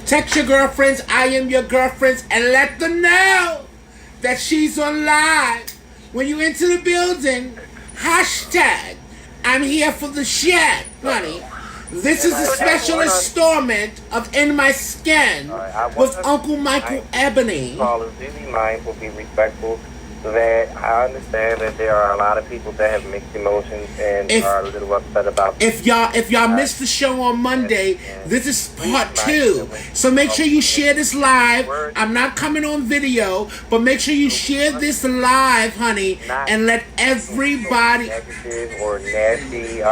Text your girlfriends, I am your girlfriends, and let them know that she's on live. When you enter the building, hashtag, I'm here for the shit, honey. This is a special installment of In My Skin with Uncle Michael Ebony. Callers, do be mindful, be respectful. That I understand that there are a lot of people that have mixed emotions and are a little upset about. If y'all missed the show on Monday, this is part 2. So make sure you share this live. I'm not coming on video, but make sure you share this live, honey, and let everybody. Negative or nasty.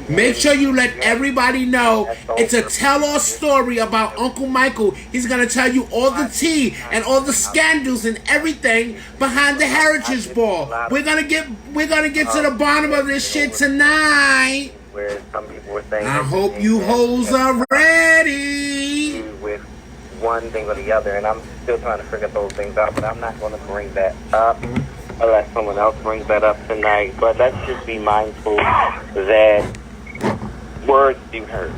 Make sure you let everybody know it's a tell-all story about Uncle Michael. He's gonna tell you all the tea and all the scandals and everything behind the Heritage Ball. We're gonna get to the bottom of this shit tonight. Where some people were saying, I hope you hoes are ready. With one thing or the other, and I'm still trying to figure those things out, but I'm not going to bring that up unless someone else brings that up tonight. But let's just be mindful that words you heard.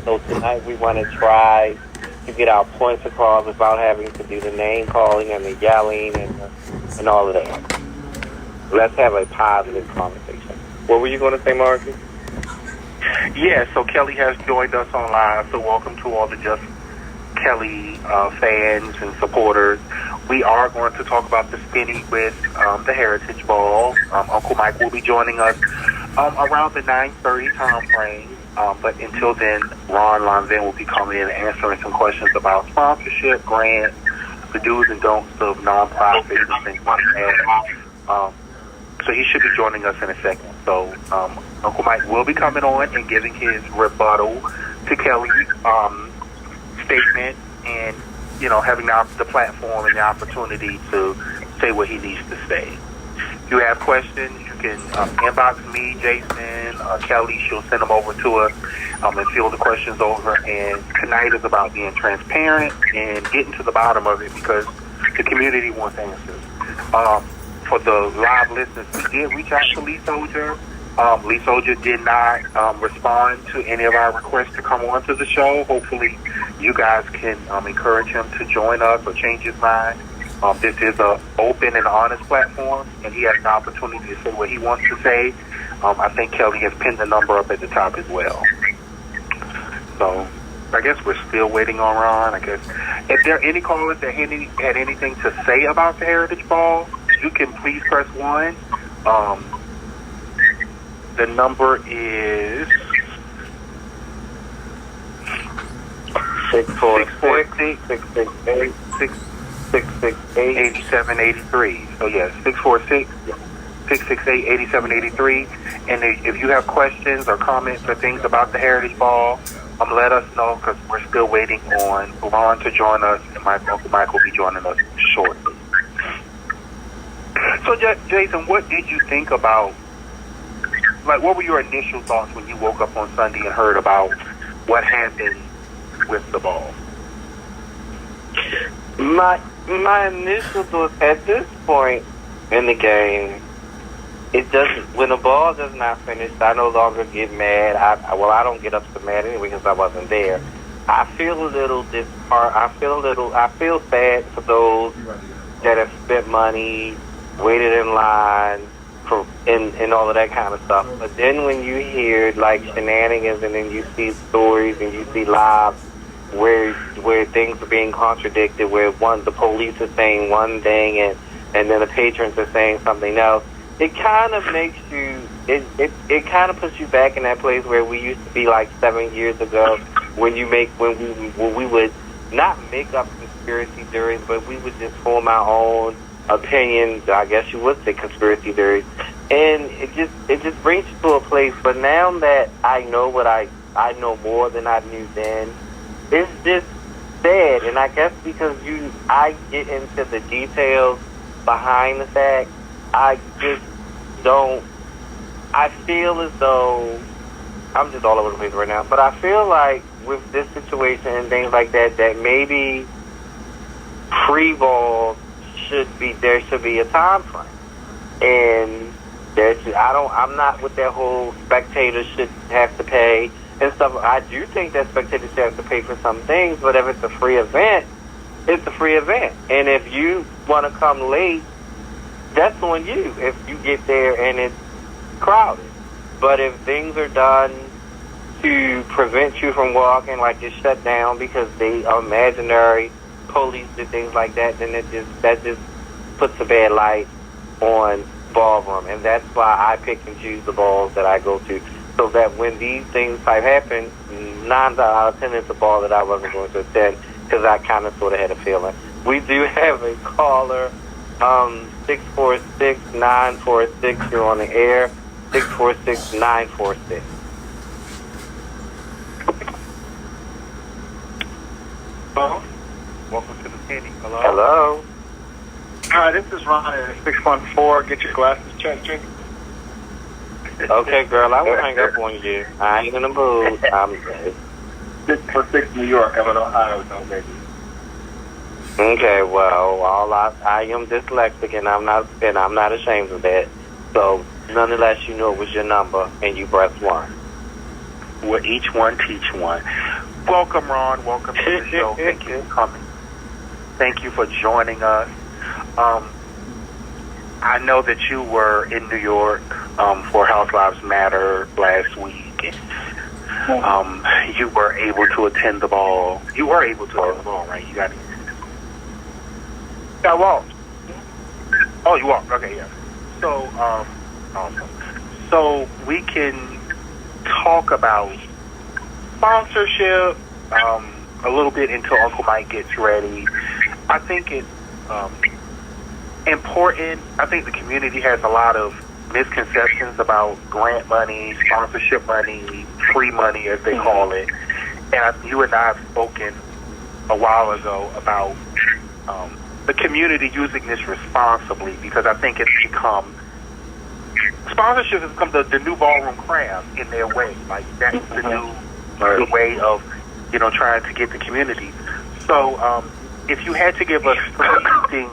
So tonight we want to try to get our points across without having to do the name calling and the yelling and all of that. Let's have a positive conversation. What were you going to say, Marcus? Yeah, so Kelly has joined us on live, so welcome to all the Just Kelly fans and supporters. We are going to talk about the spinning with the Heritage Ball. Uncle Mike will be joining us around the 9:30 time frame. But until then, Ron Lonzan will be coming in and answering some questions about sponsorship, grants, the do's and don'ts of nonprofits and things like that. So he should be joining us in a second. So Uncle Mike will be coming on and giving his rebuttal to Kelly's statement and, you know, having the platform and the opportunity to say what he needs to say. If you have questions, you can inbox me, Jaisin, Kelly. She'll send them over to us and fill the questions over. And tonight is about being transparent and getting to the bottom of it because the community wants answers. For the live listeners, we did reach out to Lee Soldier. Lee Soldier did not respond to any of our requests to come on to the show. Hopefully, you guys can encourage him to join us or change his mind. This is an open and honest platform, and he has an opportunity to say what he wants to say. I think Kelly has pinned the number up at the top as well. So I guess we're still waiting on Ron. I guess if there are any callers that had anything to say about the Heritage Ball, you can please press 1. The number is 646-668-8783. So yes, 646-668-8783. And if you have questions or comments or things about the Heritage Ball, let us know because we're still waiting on Ron to join us, and Uncle Mike will be joining us shortly. So, Jaisin, what did you think about? Like, what were your initial thoughts when you woke up on Sunday and heard about what happened with the ball? My initial thoughts at this point in the game, it doesn't. When the ball does not finish, I no longer get mad. I don't get upset mad anyway because I wasn't there. I feel a little I feel sad for those that have spent money, waited in line. And all of that kind of stuff. But then when you hear like shenanigans and then you see stories and you see lives where things are being contradicted, where the police are saying one thing and then the patrons are saying something else, it kind of makes you it kind of puts you back in that place where we used to be like 7 years ago when we would not make up conspiracy theories, but we would just form our own opinions, I guess you would say conspiracy theories, and it just brings you to a place. But now that I know what I know more than I knew then, it's just sad. And I guess because I get into the details behind the fact, I feel as though I'm just all over the place right now. But I feel like with this situation and things like that, that maybe pre-ball there should be a time frame, and I'm not with that whole spectators should have to pay and stuff. I do think that spectators have to pay for some things, but if it's a free event, it's a free event. And if you want to come late, that's on you if you get there and it's crowded. But if things are done to prevent you from walking, like it's shut down because they are imaginary police and things like that, then that just puts a bad light on ballroom. And that's why I pick and choose the balls that I go to, so that when these things type happen, 9 out of 10 it's a ball that I wasn't going to attend, because I kind of sort of had a feeling. We do have a caller, 646-946. You're on the air. 646-946. Hello. Welcome to the city. Hello. Hello. Hi, this is Ron at 614. Get your glasses checked. Okay, girl, I will hang up on you. I ain't in the mood. I'm 646 New York. I'm in Ohio, so baby. okay. Well, I am dyslexic, and I'm not ashamed of that. So, nonetheless, you know it was your number, and you press 1. Well, each one teach one. Welcome, Ron. Welcome to the show. Thank you for coming. Thank you for joining us. I know that you were in New York for House Lives Matter last week. You were able to attend the ball. You were able to attend the ball, right? You got it. I walked. Oh, you walked. Okay, yeah. So, awesome. So we can talk about sponsorship a little bit until Uncle Mike gets ready. I think it's important. I think the community has a lot of misconceptions about grant money, sponsorship money, free money, as they call it. And you and I have spoken a while ago about the community using this responsibly, because I think it's become, sponsorship has become the new ballroom craft in their way. Like, that's the new way of, trying to get the community. So, if you had to give us 3 things,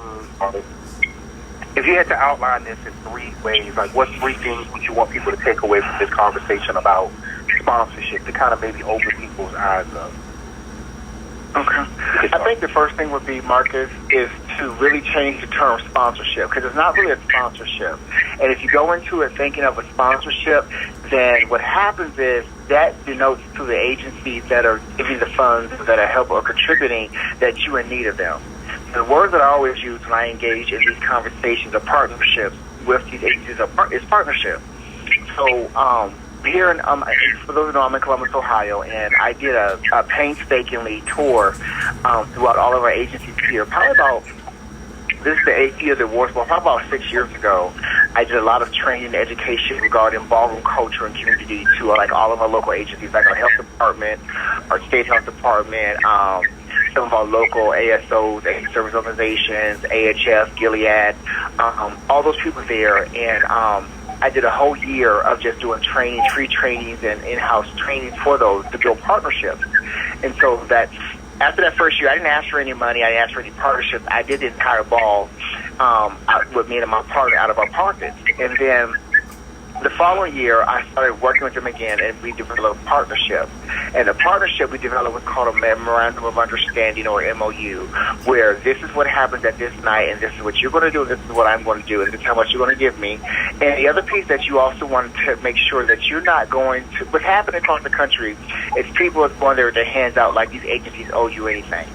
if you had to outline this in 3 ways, like what 3 things would you want people to take away from this conversation about sponsorship to kind of maybe open people's eyes up? Okay. I think the first thing would be, Marcus, is to really change the term sponsorship, because it's not really a sponsorship. And if you go into it thinking of a sponsorship, then what happens is that denotes to the agencies that are giving the funds, that are helping or contributing, that you're in need of them. The word that I always use when I engage in these conversations of partnerships with these agencies is partnership. So, here in, for those who know, I'm in Columbus, Ohio, and I did a painstakingly tour throughout all of our agencies here. Probably about, this is the 8th year of the awards, but probably about 6 years ago, I did a lot of training and education regarding ballroom culture and community to like all of our local agencies, like our health department, our state health department, some of our local ASOs, age service organizations, AHF, Gilead, all those people there, and I did a whole year of just doing training, free trainings and in-house trainings for those to build partnerships. And so that's, after that first year, I didn't ask for any money. I didn't ask for any partnerships. I did the entire ball with me and my partner out of our pockets. And then the following year, I started working with them again, and we developed a partnership. And the partnership we developed was called a Memorandum of Understanding, or MOU, where this is what happens at this night, and this is what you're going to do, and this is what I'm going to do, and this is how much you're going to give me. And the other piece that you also want to make sure that you're not going to, what's happening across the country is people are going there with their hands out like these agencies owe you anything.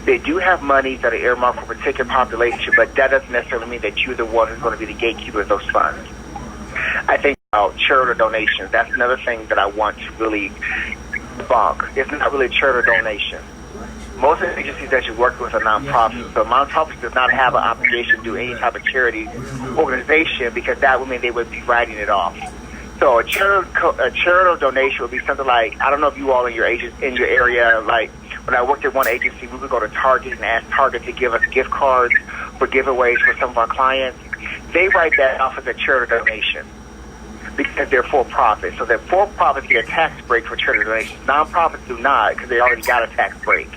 They do have money that are earmarked for a particular population, but that doesn't necessarily mean that you're the one who's going to be the gatekeeper of those funds. I think about charitable donations. That's another thing that I want to really debunk. It's not really a charitable donation. Most of the agencies that you work with are nonprofits. So nonprofits does not have an obligation to do any type of charity organization, because that would mean they would be writing it off. So a charitable donation would be something like, I don't know if you all in your area, like when I worked at one agency, we would go to Target and ask Target to give us gift cards for giveaways for some of our clients. They write that off as a charitable donation because they're for-profit. So that for-profits get a tax break for charitable donations. Nonprofits do not, because they already got a tax break.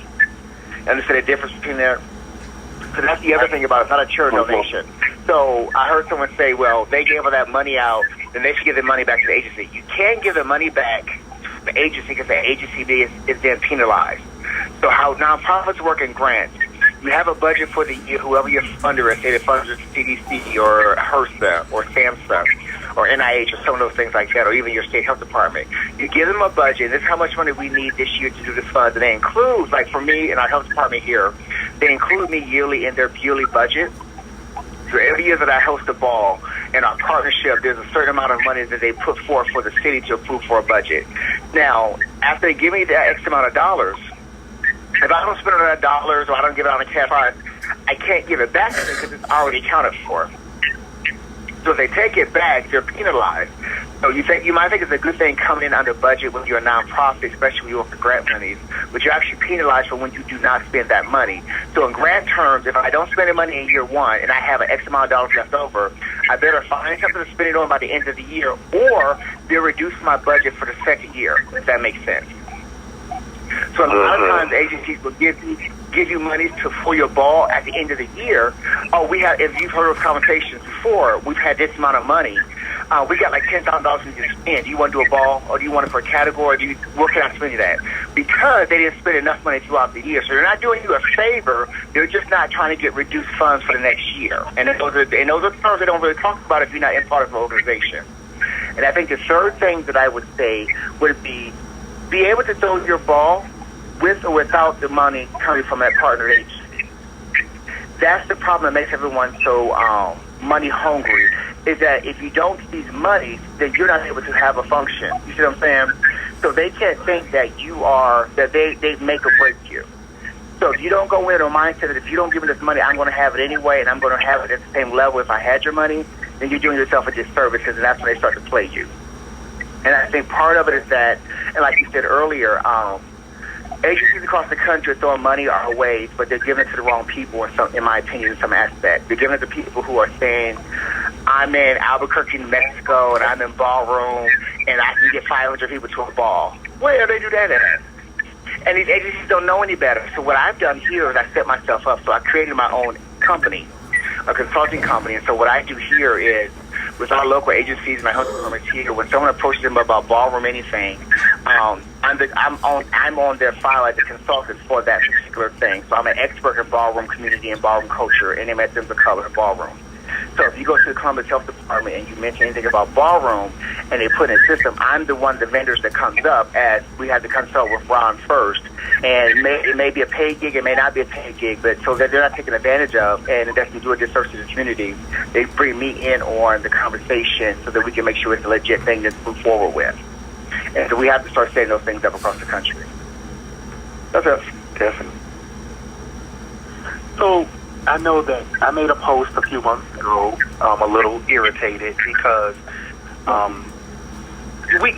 Understand the difference between there? So that's the other thing about it. It's not a charitable donation. So I heard someone say, well, they gave all that money out, then they should give the money back to the agency. You can't give the money back to the the agency because the agency is then penalized. So how nonprofits work in grants, you have a budget for the year, whoever your funder is, say the funder is CDC or HRSA or SAMHSA or NIH or some of those things like that, or even your state health department. You give them a budget, this is how much money we need this year to do this fund. And they include, like for me in our health department here, they include me yearly in their yearly budget. So every year that I host a ball in our partnership, there's a certain amount of money that they put forth for the city to approve for a budget. Now, after they give me that X amount of dollars, if I don't spend it on dollars or I don't give it on a cash prize, I can't give it back to them because it's already accounted for. So if they take it back, they're penalized. So you might think it's a good thing coming in under budget when you're a nonprofit, especially when you work for grant monies, but you're actually penalized for when you do not spend that money. So in grant terms, if I don't spend the money in year one and I have an X amount of dollars left over, I better find something to spend it on by the end of the year, or they'll reduce my budget for the second year, if that makes sense. So a lot of times agencies will give you money for your ball at the end of the year. Oh, if you've heard of conversations before, we've had this amount of money. We got like $10,000 we can spend. Do you want to do a ball, or do you want it for a category? What can I spend it at? Because they didn't spend enough money throughout the year. So they're not doing you a favor. They're just not trying to get reduced funds for the next year. And those are terms they don't really talk about if you're not in part of an organization. And I think the third thing that I would say would be able to throw your ball with or without the money coming from that partner agency. That's the problem that makes everyone so money hungry, is that if you don't see these monies, then you're not able to have a function. You see what I'm saying? So they can't think that they make or break you. So if you don't go in with a mindset that if you don't give me this money, I'm going to have it anyway, and I'm going to have it at the same level if I had your money, then you're doing yourself a disservice, and that's when they start to play you. And I think part of it is that, and like you said earlier, agencies across the country are throwing money our way, but they're giving it to the wrong people, in my opinion, in some aspect. They're giving it to people who are saying, I'm in Albuquerque, New Mexico, and I'm in ballroom, and I can get 500 people to a ball. Where do they do that at? And these agencies don't know any better. So what I've done here is I set myself up. So I created my own company, a consulting company. And so what I do here is, with our local agencies and my health departments here, when someone approaches them about ballroom anything, I'm on their file as a consultant for that particular thing. So I'm an expert in ballroom community and ballroom culture, and MSM's a color in ballroom. So if you go to the Columbus Health Department and you mention anything about ballroom and they put in a system, I'm the one of the vendors that comes up as we have to consult with Ron first. And it may be a paid gig, it may not be a paid gig, but so that they're not taken advantage of, and it doesn't do a disservice to the community, they bring me in on the conversation so that we can make sure it's a legit thing to move forward with. And so we have to start setting those things up across the country. That's it. Definitely. So I know that I made a post a few months ago, a little irritated because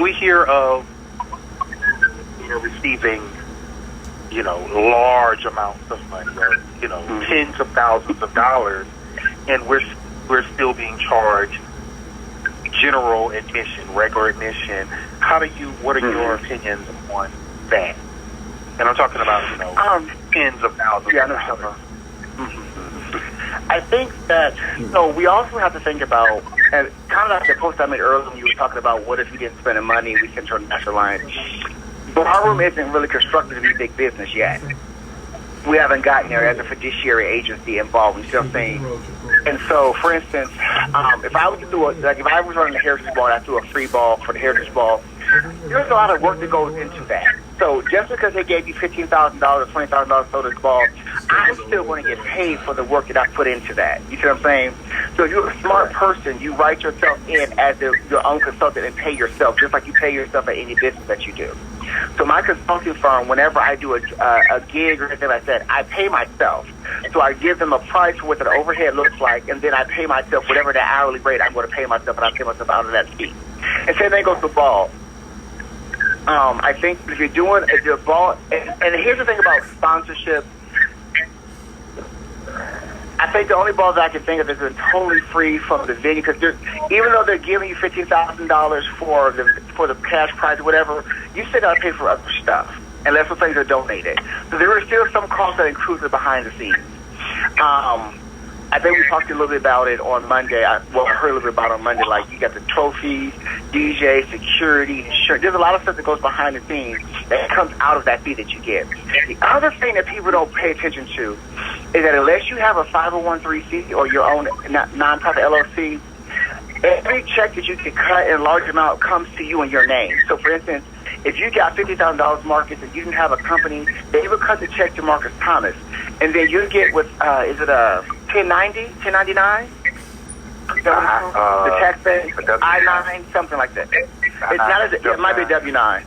we hear of receiving large amounts of money, or tens of thousands of dollars, and we're still being charged general admission, regular admission. What are your opinions on that? And I'm talking about tens of thousands of dollars. I think that we also have to think about, and kind of like the post I made earlier when you were talking about what if you didn't spend the money, we sent your national line. Ballroom isn't really constructed to be big business yet. We haven't gotten there as a fiduciary agency involved. You see what I'm saying? And so, for instance, if I was to do if I was running the Heritage Ball and I threw a free ball for the Heritage Ball, there's a lot of work that goes into that. So just because they gave you $15,000, $20,000 for this ball, I'm still going to get paid for the work that I put into that. You see what I'm saying? So if you're a smart person, you write yourself in as your own consultant and pay yourself, just like you pay yourself at any business that you do. So my consulting firm, whenever I do a gig or anything like that, I pay myself. So I give them a price for what the overhead looks like, and then I pay myself whatever the hourly rate I'm going to pay myself, and I pay myself out of that fee. And same thing goes for ball. I think if you're doing your ball, and here's the thing about sponsorship. I think the only balls I can think of is totally free from the venue, because even though they're giving you $15,000 for the cash prize or whatever, you still got to pay for other stuff unless those things are donated. So there are still some costs that are included behind the scenes. I think we talked a little bit about it on Monday. I heard a little bit about it on Monday. Like, you got the trophies, DJ, security, insurance. There's a lot of stuff that goes behind the scenes that comes out of that fee that you get. The other thing that people don't pay attention to is that unless you have a 501c or your own nonprofit LLC, every check that you can cut in a large amount comes to you in your name. So, for instance, if you got $50,000, Marcus, and you didn't have a company, they would cut the check to Marcus Thomas. And then you get with, is it a 1090, 1099? The tax thing? I-9, something like that. It's not it might be a W-9.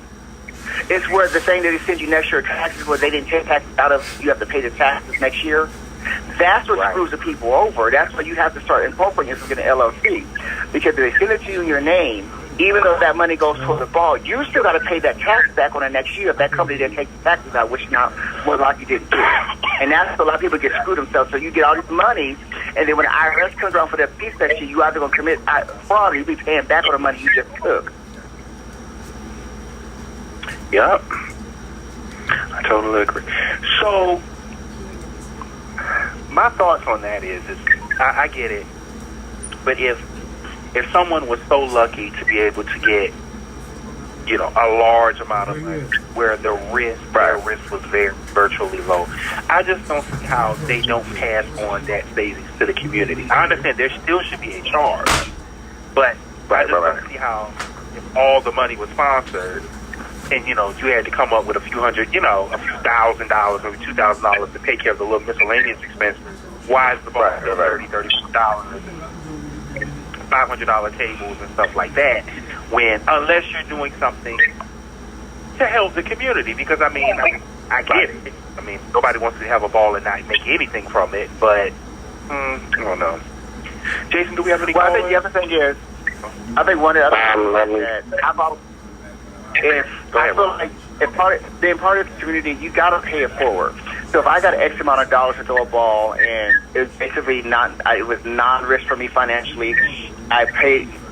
It's where the thing that they send you next year, taxes, where they didn't take taxes out of, you have to pay the taxes next year. That's what screws the people over. That's why you have to start incorporating this with an LLC. Because if they send it to you in your name, even though that money goes toward the ball, you still got to pay that tax back on the next year if that company didn't take the taxes out, which now more likely didn't do. And that's where a lot of people get screwed themselves. So you get all this money, and then when the IRS comes around for their piece next year, you either going to commit fraud or you'll be paying back on the money you just took. Yep. I totally agree. So, my thoughts on that is I get it, but if someone was so lucky to be able to get, a large amount of money where their risk was virtually low, I just don't see how they don't pass on that savings to the community. I understand there still should be a charge, but I just don't see how, if all the money was sponsored, and you had to come up with a few $1,000, or $2,000 to take care of the little miscellaneous expenses. Why is the bar still $30 and $500 tables and stuff like that? When unless you're doing something to help the community, because I get it. Nobody wants to have a ball and not make anything from it. But I don't know. Jason, do we have any? Well, I think the other thing is, one of the other things that I've always. I feel like being part of the community, you got to pay it forward. So if I got X amount of dollars to throw a ball, and it was basically it was non-risk for me financially, I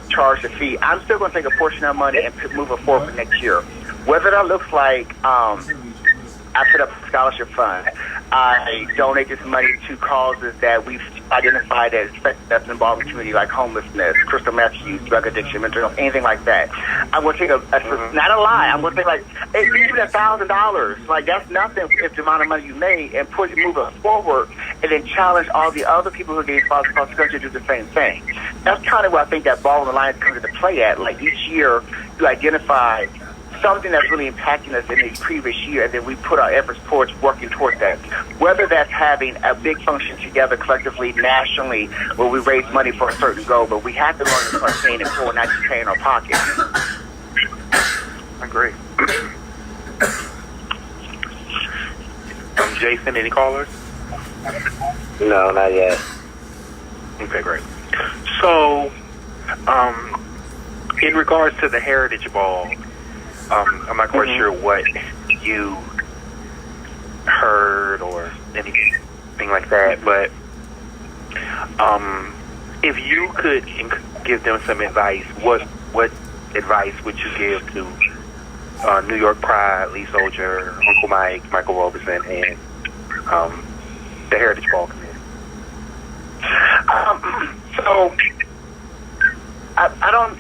charged a fee, I'm still going to take a portion of that money and move it forward for next year. Whether that looks like I set up a scholarship fund, I donate this money to causes that we've identified as that's involved in the community, like homelessness, crystal meth use, drug addiction, mental health, anything like that. I'm going to take not a lie, I'm going to take even $1,000, like that's nothing if the amount of money you made, and move it forward, and then challenge all the other people who are getting sponsored across the country to do the same thing. That's kind of where I think that ball in the line comes into play at. Like each year, you identify something that's really impacting us in the previous year, and then we put our efforts towards working towards that. Whether that's having a big function together collectively, nationally, where we raise money for a certain goal, but we have to learn to start paying it forward, not just paying our pockets. I agree. Jason, any callers? No, not yet. Okay, great. So, in regards to the Heritage Ball, I'm not quite sure what you heard or anything like that, but if you could give them some advice, what advice would you give to New York Pride, Lee Soldier, Uncle Mike, Michael Robeson, and the Heritage Ball community? So, I don't...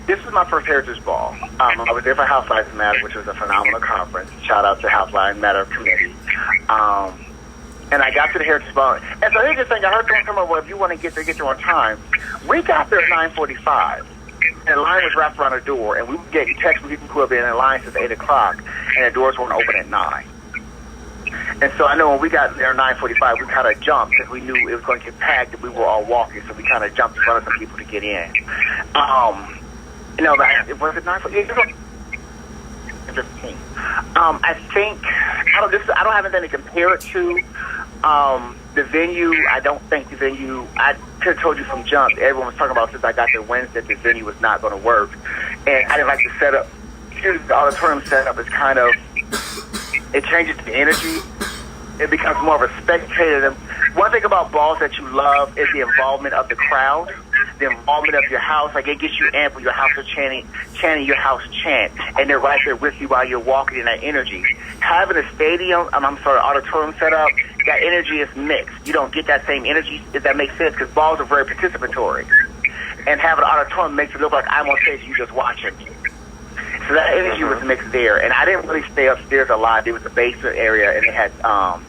This was my first Heritage Ball. I was there for House Lives Matter, which was a phenomenal conference. Shout out to House Lives Matter Committee. And I got to the Heritage Ball. And so here's the thing. I heard someone come up, well, if you want to get there on time. We got there at 9:45. And the line was wrapped around the door. And we would get texts from people who have been in line since 8 o'clock. And the doors weren't open at 9. And so I know when we got there at 9:45, we kind of jumped because we knew it was going to get packed and we were all walking. So we kind of jumped in front of some people to get in. It was at 9:45. 15. I think I don't have anything to compare it to. The venue, I don't think the venue. I could have told you from jump. Everyone was talking about since I got there Wednesday that the venue was not going to work, and I didn't like the setup. The auditorium setup is kind of it changes the energy. It becomes more of a spectator. One thing about balls that you love is the involvement of the crowd, the involvement of your house. Like it gets you amped when your house is chanting your house chant, and they're right there with you while you're walking in that energy. Having a auditorium set up that energy is mixed. You don't get that same energy, if that makes sense, because balls are very participatory. And having an auditorium makes it look like I'm on stage and you just watching me. So that energy was mixed there. And I didn't really stay upstairs a lot. There was a basement area, and they had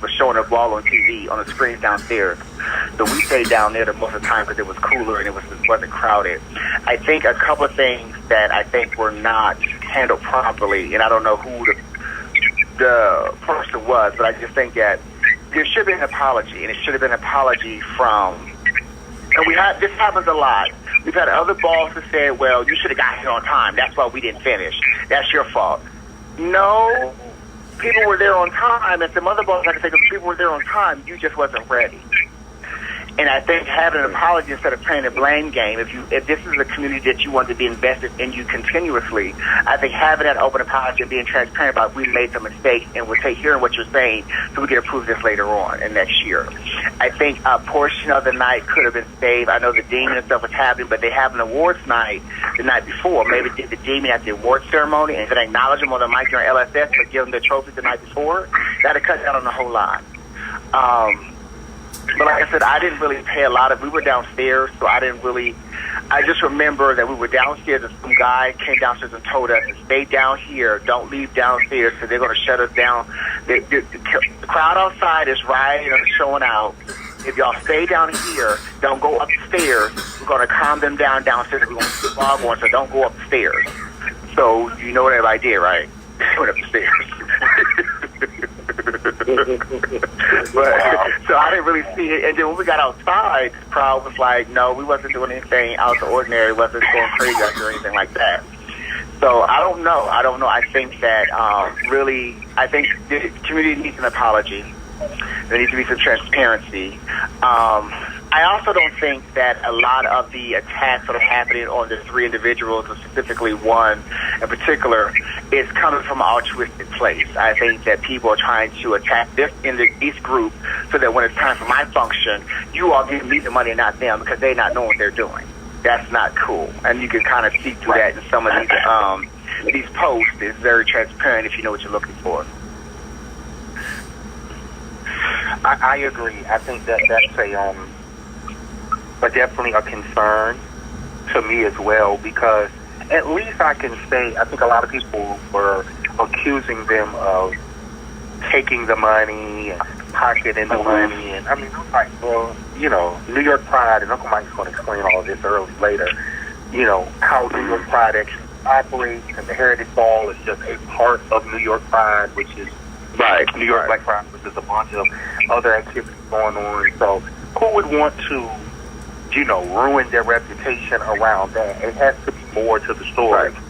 was showing a ball on TV on the screens downstairs. So we stayed down there the most of the time because it was cooler and it wasn't crowded. I think a couple of things that I think were not handled properly, and I don't know who the person was, but I just think that there should have been an apology, and it should have been an apology from, and this happens a lot. We've had other bosses say, well, you should have got here on time. That's why we didn't finish. That's your fault. No, people were there on time, and some other bosses, like I said, if people were there on time, you just wasn't ready. And I think having an apology instead of playing a blame game, if this is a community that you want to be invested in you continuously, I think having that open apology and being transparent about we made some mistakes and we'll take hearing what you're saying so we can approve this later on and next year. I think a portion of the night could have been saved. I know the demon and stuff was happening, but they have an awards night the night before. Maybe did the demon at the awards ceremony and then acknowledge them on the mic during LSS, but give them the trophies the night before. That would cut down on the whole lot. But like I said, I didn't really pay a lot of. We were downstairs, so I didn't really. I just remember that we were downstairs, and some guy came downstairs and told us to stay down here, don't leave downstairs, because they're going to shut us down. The crowd outside is rioting and showing out. If y'all stay down here, don't go upstairs. We're going to calm them down downstairs. We're going to keep on going, so don't go upstairs. So you know what everybody did, right? They went upstairs. So I didn't really see it. And then when we got outside, the crowd was like, no, we wasn't doing anything out of the ordinary, wasn't going crazy or anything like that. So I don't know. I think that I think the community needs an apology. There needs to be some transparency. I also don't think that a lot of the attacks that are happening on the three individuals, or specifically one in particular, is coming from an altruistic place. I think that people are trying to attack this group so that when it's time for my function, you all give me the money and not them because they not know what they're doing. That's not cool. And you can kind of see through that in some of these posts. It's very transparent if you know what you're looking for. I agree. I think that's definitely a concern to me as well, because at least I can say I think a lot of people were accusing them of taking the money and pocketing the money, and I mean, I'm like, well, you know, New York Pride, and Uncle Mike's going to explain all of this later, you know, how New York Pride actually operates, and the Heritage Ball is just a part of New York Pride, which is New York Black Pride, which is a bunch of other activities going on. So who would want to, you know, ruin their reputation around that? It has to be more to the story. Right.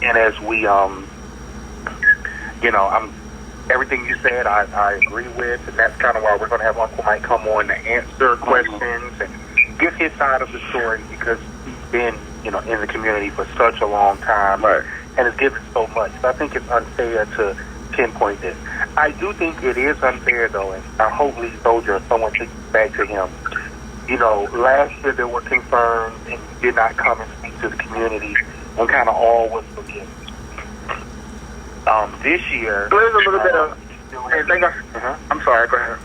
And as we, you know, everything you said, I agree with, and that's kind of why we're going to have Uncle Mike come on to answer questions and give his side of the story, because he's been, you know, in the community for such a long time, and has given so much. So I think it's unfair to pinpoint this. I do think it is unfair, though, and I hope Lee Soldier or someone takes it back to him. You know, last year there were concerns, and he did not come and speak to the community, and kind of all was forgiven. This year, there's a little bit of. I'm sorry. Go ahead.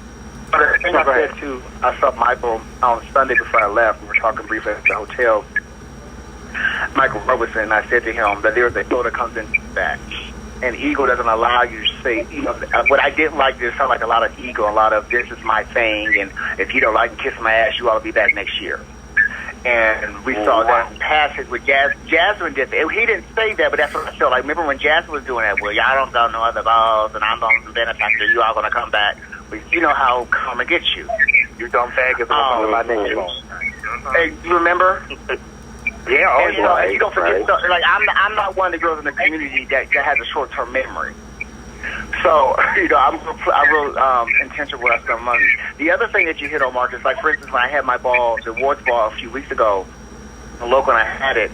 But the thing I said too, I saw Michael on Sunday before I left. We were talking briefly at the hotel. Michael Robertson, and I said to him that there's an ego that comes into that. And ego doesn't allow you to say, you know, what I didn't like, there sounded like a lot of ego, a lot of this is my thing, and if you don't like kiss my ass, you ought to be back next year. And we saw that passage with Jasmine did that. He didn't say that, but that's what I felt like. Remember when Jasmine was doing that? Well, y'all don't got no other balls, and I'm on the benefactor. You all going to come back. But you know how karma gets you. You dumb faggots on my name. Hey, you remember? Yeah, and you don't forget. So, like, I'm not one of the girls in the community that has a short-term memory. So, you know, I'm real intentional where I spend money. The other thing that you hit on, Marcus, like, for instance, when I had my ball, the awards ball a few weeks ago, the local, and I had it,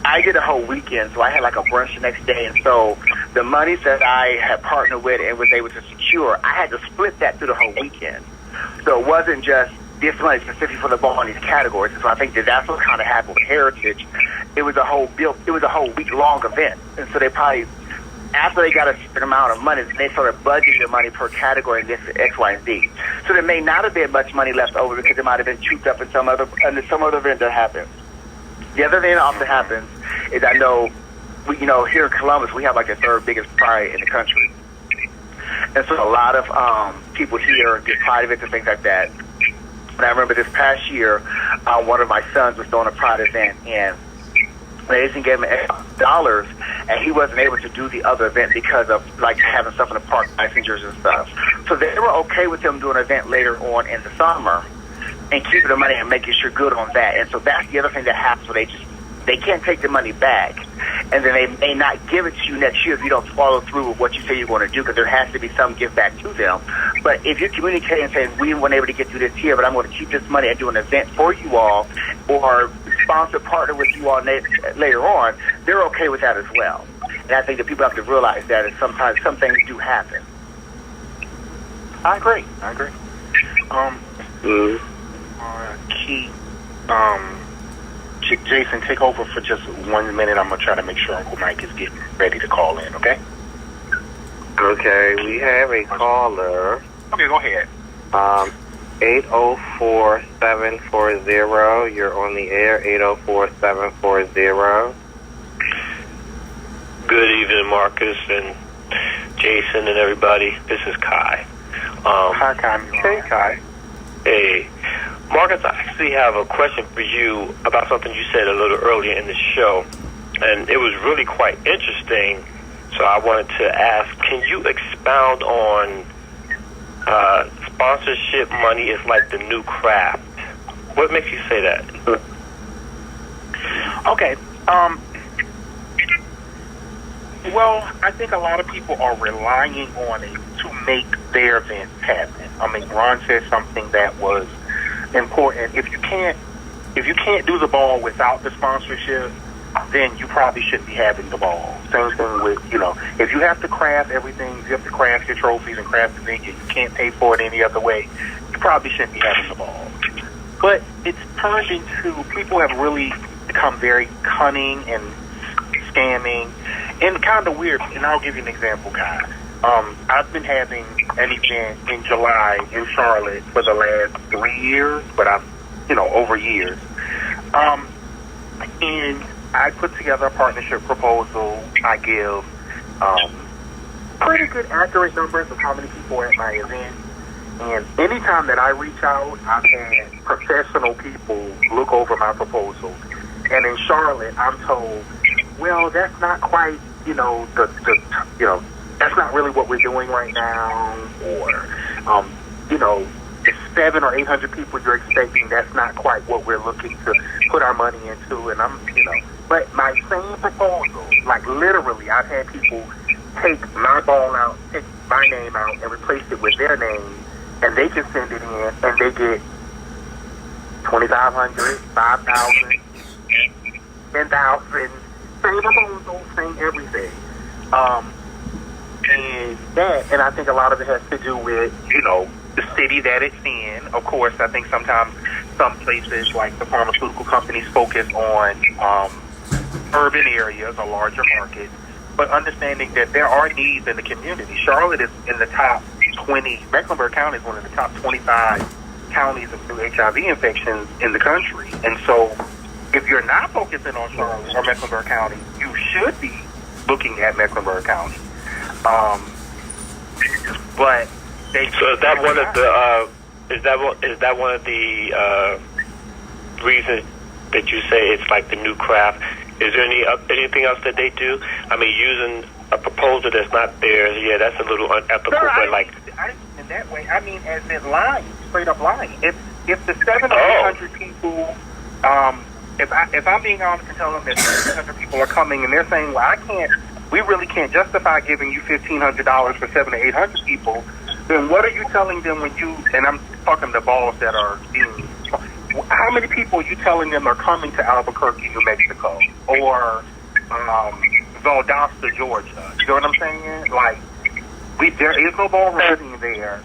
I did a whole weekend, so I had like a brunch the next day, and so the money that I had partnered with and was able to secure, I had to split that through the whole weekend. So it wasn't just this money specifically for the ball in these categories. And so I think that's what kind of happened with Heritage. It was a whole week-long event, and so they probably, after they got a certain amount of money, they started budgeting their money per category, and this X, Y, and Z. So there may not have been much money left over because it might have been chewed up in some other event that happened. The other thing that often happens is I know, here in Columbus, we have like the third biggest pride in the country. And so a lot of people here do pride events and things like that. And I remember this past year, one of my sons was throwing a pride event, and they just gave him $8, and he wasn't able to do the other event because of like having stuff in the park, licensures and stuff. So they were okay with him doing an event later on in the summer and keeping the money and making sure good on that. And so that's the other thing that happens where they can't take the money back, and then they may not give it to you next year if you don't follow through with what you say you're going to do, because there has to be some give back to them. But if you're communicating and saying, we weren't able to get through this here, but I'm going to keep this money and do an event for you all, or sponsor partner with you all later on, they're okay with that as well. And I think that people have to realize that sometimes some things do happen. I agree. Keith, Jaisin, take over for just 1 minute. I'm going to try to make sure Uncle Mike is getting ready to call in, okay? Okay, we have a caller. Okay, go ahead. 804-740. You're on the air, 804-740. Good evening, Marcus and Jaisin and everybody. This is Kai. Hi, Kai. Hey, Kai. Hey. Marcus, I actually have a question for you about something you said a little earlier in the show, and it was really quite interesting, so I wanted to ask, can you expound on sponsorship money is like the new craft? What makes you say that? Okay. Well, I think a lot of people are relying on it to make their events happen. I mean, Ron said something that was important. If you can't do the ball without the sponsorship, then you probably shouldn't be having the ball. Same thing with, if you have to craft everything, if you have to craft your trophies and craft the venue, you can't pay for it any other way, you probably shouldn't be having the ball. But it's turned into, people have really become very cunning and scamming and kind of weird. And I'll give you an example, Kai. I've been having an event in July in Charlotte for the last 3 years, but over years. And I put together a partnership proposal. I give pretty good accurate numbers of how many people are at my event. And anytime that I reach out, I've had professional people look over my proposal. And in Charlotte, I'm told, well, that's not quite, that's not really what we're doing right now, or, it's 700 or 800 people you're expecting. That's not quite what we're looking to put our money into. And but my same proposal, like literally, I've had people take my ball out, take my name out, and replace it with their name, and they can send it in, and they get 2,500, 5,000, 10,000, same proposal, same everything. And I think a lot of it has to do with, the city that it's in. Of course, I think sometimes some places like the pharmaceutical companies focus on urban areas or larger markets, but understanding that there are needs in the community. Charlotte is in the top 20. Mecklenburg County is one of the top 25 counties of new HIV infections in the country. And so if you're not focusing on Charlotte or Mecklenburg County, you should be looking at Mecklenburg County. But so is that one of the is that one of the reasons that you say it's like the new craft? Is there anything else that they do? I mean, using a proposal that's not theirs, yeah, that's a little unethical. Sir, but I in that way, I mean, as in lying, straight up lying. If the 700 or 800 people, if I'm being honest and telling them that 700 people are coming and they're saying, well, we really can't justify giving you $1,500 for 700 or 800 people, then what are you telling them when and I'm talking the balls that are being, how many people are you telling them are coming to Albuquerque, New Mexico, or Valdosta, Georgia? You know what I'm saying? Like, there is no ball running there.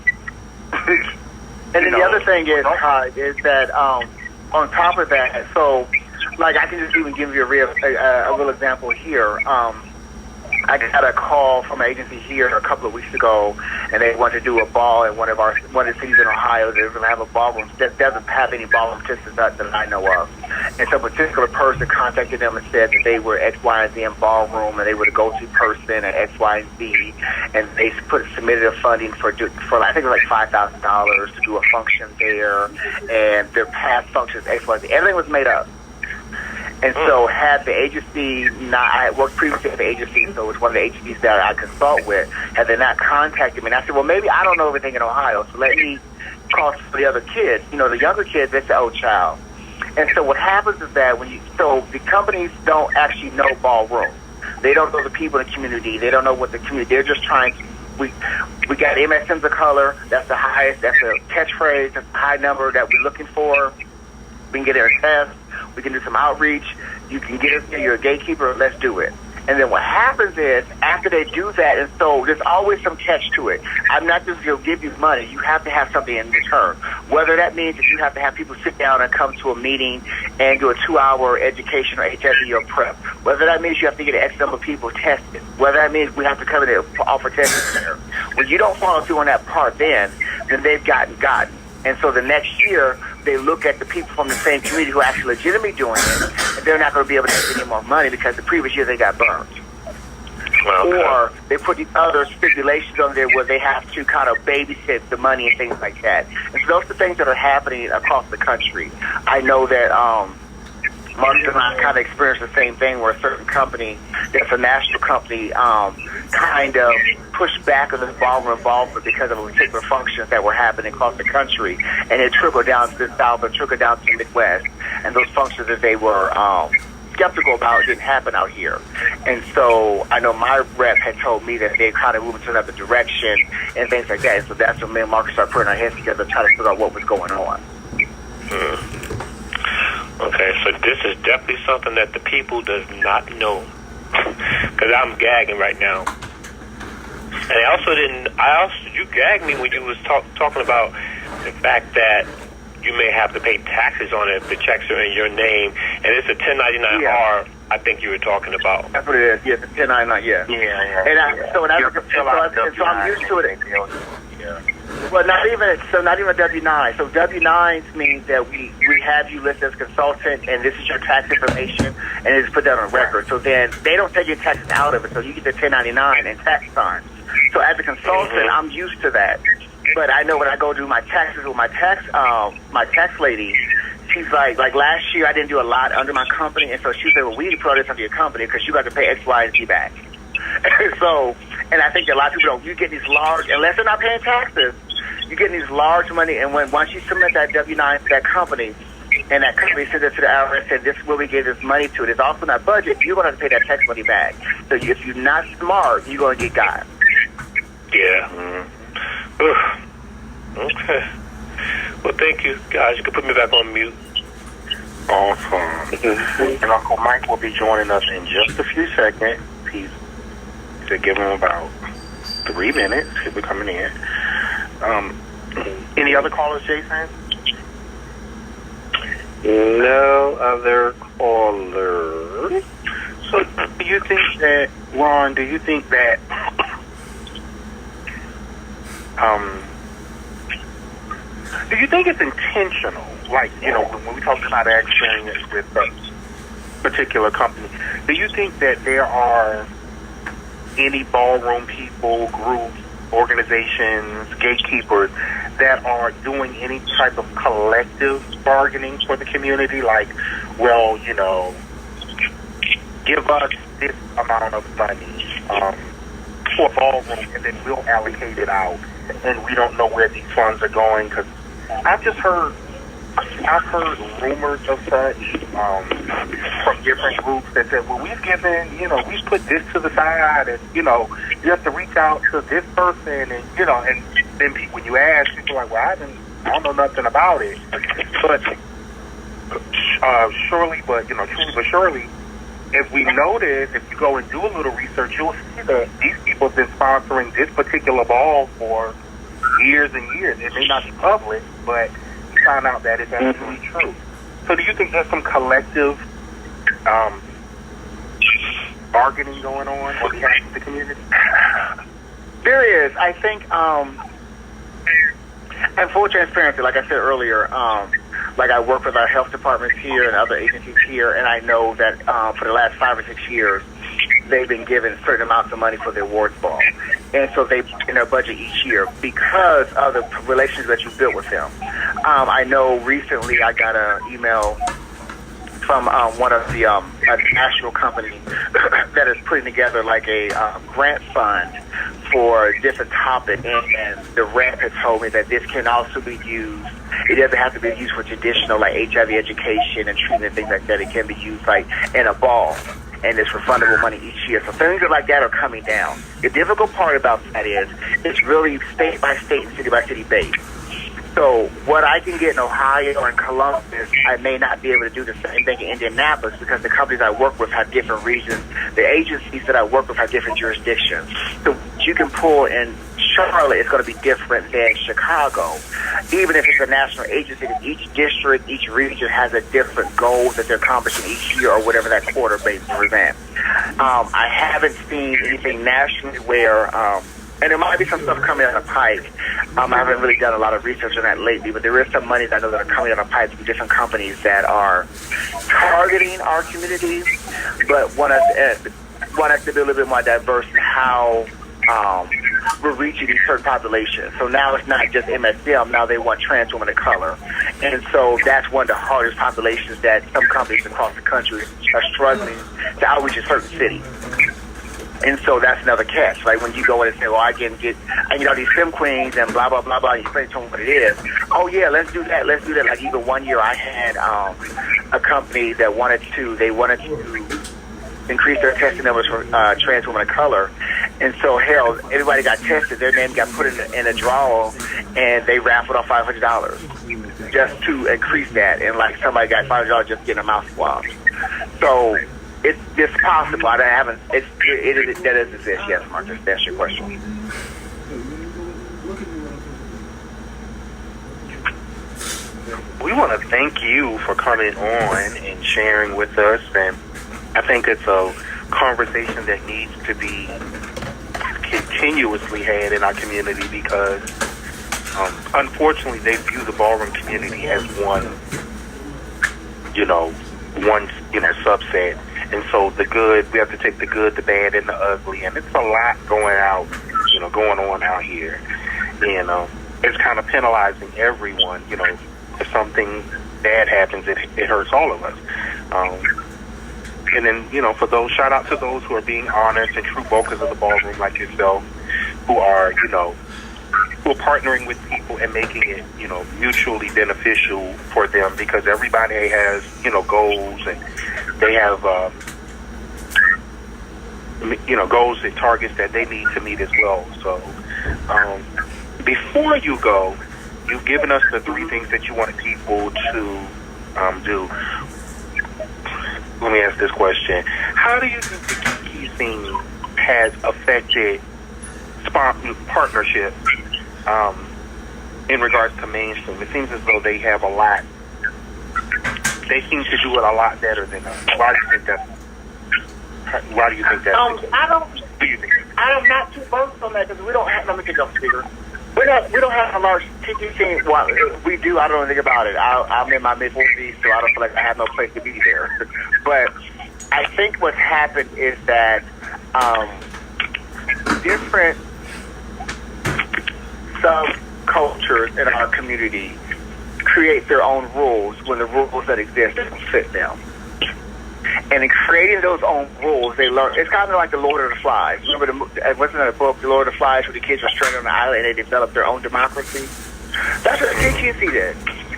And then the other thing is that on top of that, so like I can just even give you a real example here. I got a call from an agency here a couple of weeks ago, and they want to do a ball in one of the cities in Ohio that doesn't have a ballroom, that doesn't have any ballroom systems that I know of. And so a particular person contacted them and said that they were X, Y, and Z in ballroom, and they were the go-to person at X, Y, and Z, and they submitted a funding for I think it was like $5,000 to do a function there, and their past functions X, Y, Z. Everything was made up. And so had the agency not, I had worked previously at the agency, so it's one of the agencies that I consult with, had they not contacted me, and I said, well, maybe I don't know everything in Ohio, so let me call some of the other kids. You know, the younger kids, they say, oh, child. And so what happens is that so the companies don't actually know ballroom. They don't know the people in the community. They don't know what the community, they're just trying to, we got MSMs of color, that's the highest, that's a catchphrase, that's the high number that we're looking for. We can get a test. We can do some outreach. You can get us there. You're a gatekeeper. Let's do it. And then what happens is, after they do that, and so there's always some catch to it. I'm not just going to give you money. You have to have something in return. Whether that means that you have to have people sit down and come to a meeting and do a 2-hour education or HIV or PrEP. Whether that means you have to get an X number of people tested. Whether that means we have to come in and offer testing there. When you don't follow through on that part then they've gotten. And so the next year, they look at the people from the same community who are actually legitimately doing it, and they're not going to be able to get any more money because the previous year they got burned. Okay. Or they put these other stipulations on there where they have to kind of babysit the money and things like that. And so those are the things that are happening across the country. I know that Mark and I kind of experienced the same thing where a certain company, that's a national company, kind of pushed back on the ballroom involvement because of particular functions that were happening across the country, and it trickled down to the South and trickled down to the Midwest, and those functions that they were skeptical about didn't happen out here. And so I know my rep had told me that they kind of moved to another direction and things like that, and so that's when me and Marcus started putting our heads together to try to figure out what was going on. Okay, so this is definitely something that the people does not know, because I'm gagging right now. And you gagged me when you was talking about the fact that you may have to pay taxes on it if the checks are in your name, and it's a 1099-R. Yeah. I think you were talking about. That's what it is. Yeah, it's a 1099. Yeah. And so I'm used to it. Yeah. Well, not even a W-9. So W-9s means that we have you listed as consultant, and this is your tax information, and it's put that on record. So then they don't take your taxes out of it, so you get the 1099 and tax time. So as a consultant, I'm used to that. But I know when I go do my taxes with my tax lady, she's like last year I didn't do a lot under my company, and so she said, well, we need to put this under your company because you got to pay X, Y, and Z back. And I think that a lot of people don't. You get these large, unless they're not paying taxes, you get these large money, and once you submit that W-9 to that company, and that company sends it to the IRS and this is where we give this money to, it's also in our budget, you're going to have to pay that tax money back. So if you're not smart, you're going to get got. Yeah. Okay. Well, thank you, guys. You can put me back on mute. Awesome. And Uncle Mike will be joining us in just a few seconds. He's to give him about 3 minutes. He'll be coming in. Any other callers, Jaisin? No other callers. So, do you think that, Ron? Do you think that? Do you think it's intentional? Like, you know, when we talk about our experience with a particular company, do you think that there are any ballroom people, groups, organizations, gatekeepers that are doing any type of collective bargaining for the community? Like, well, you know, give us this amount of money for a ballroom, and then we'll allocate it out, and we don't know where these funds are going. Because I've heard rumors of such from different groups that said, well, we've put this to the side, and, you know, you have to reach out to this person, and, you know, and then when you ask, people are like, well, I don't know nothing about it. But truly but surely, if we notice, if you go and do a little research, you'll see that these people have been sponsoring this particular ball for years and years. It may not be public, but you find out that it's actually true. So do you think there's some collective bargaining going on behalf of the community? There is. I think, and full transparency, like I said earlier, like I work with our health departments here and other agencies here, and I know that for the last 5 or 6 years, they've been given certain amounts of money for the awards ball. And so they, in their budget each year, because of the relations that you built with them. I know recently I got an email from one of the a national company that is putting together like a grant fund for different topics, and the rep has told me that this can also be used. It doesn't have to be used for traditional like HIV education and treatment and things like that. It can be used like in a ball, and it's refundable money each year. So things like that are coming down. The difficult part about that is it's really state by state and city by city based. So what I can get in Ohio or in Columbus, I may not be able to do the same thing in Indianapolis because the companies I work with have different regions. The agencies that I work with have different jurisdictions. So what you can pull in Charlotte is going to be different than Chicago. Even if it's a national agency, each district, each region has a different goal that they're accomplishing each year or whatever that quarter may present. I haven't seen anything nationally where... and there might be some stuff coming down the pike. I haven't really done a lot of research on that lately, but there is some money that I know that are coming down the pike from different companies that are targeting our communities, but want us to be a little bit more diverse in how we're reaching these certain populations. So now it's not just MSM, now they want trans women of color. And so that's one of the hardest populations that some companies across the country are struggling to outreach a certain city. And so that's another catch. Like when you go in and say, well, I can get all these femme queens and blah, blah, blah, blah, and you explain to them what it is. Oh, yeah, let's do that. Let's do that. Like even one year I had a company that wanted to increase their testing numbers for trans women of color. And so, hell, everybody got tested. Their name got put in a draw, and they raffled off $500 just to increase that. And, like, somebody got $500 just getting a mouth swab. So... It's possible. I haven't. That does exist. Yes, Marcus. That's your question. We want to thank you for coming on and sharing with us, and I think it's a conversation that needs to be continuously had in our community because, unfortunately, they view the ballroom community as one subset. And so the good, we have to take the good, the bad, and the ugly. And it's a lot going on out here. It's kind of penalizing everyone. If something bad happens, it hurts all of us. And then, for those, shout out to those who are being honest and true brokers of the ballroom like yourself, who are partnering with people and making it, mutually beneficial for them because everybody has, goals and they have, goals and targets that they need to meet as well. So, before you go, you've given us the 3 things that you want people to do. Let me ask this question. How do you think the Kiki scene has affected partnerships in regards to mainstream? It seems as though they have a lot. They seem to do it a lot better than us. Why do you think that? Why do you think that? I'm not too versed on that because we don't have. Let me get up speaker. We don't have a large TV scene. Well, we do. I don't know anything about it. I'm in my mid-40s, so I don't feel like I have no place to be there. But I think what's happened is that different subcultures in our community create their own rules when the rules that exist don't fit them. And in creating those own rules, they learn. It's kind of like the Lord of the Flies. Remember, wasn't that a book, The Lord of the Flies, where the kids were stranded on the island and they developed their own democracy? That's what the KTNC did.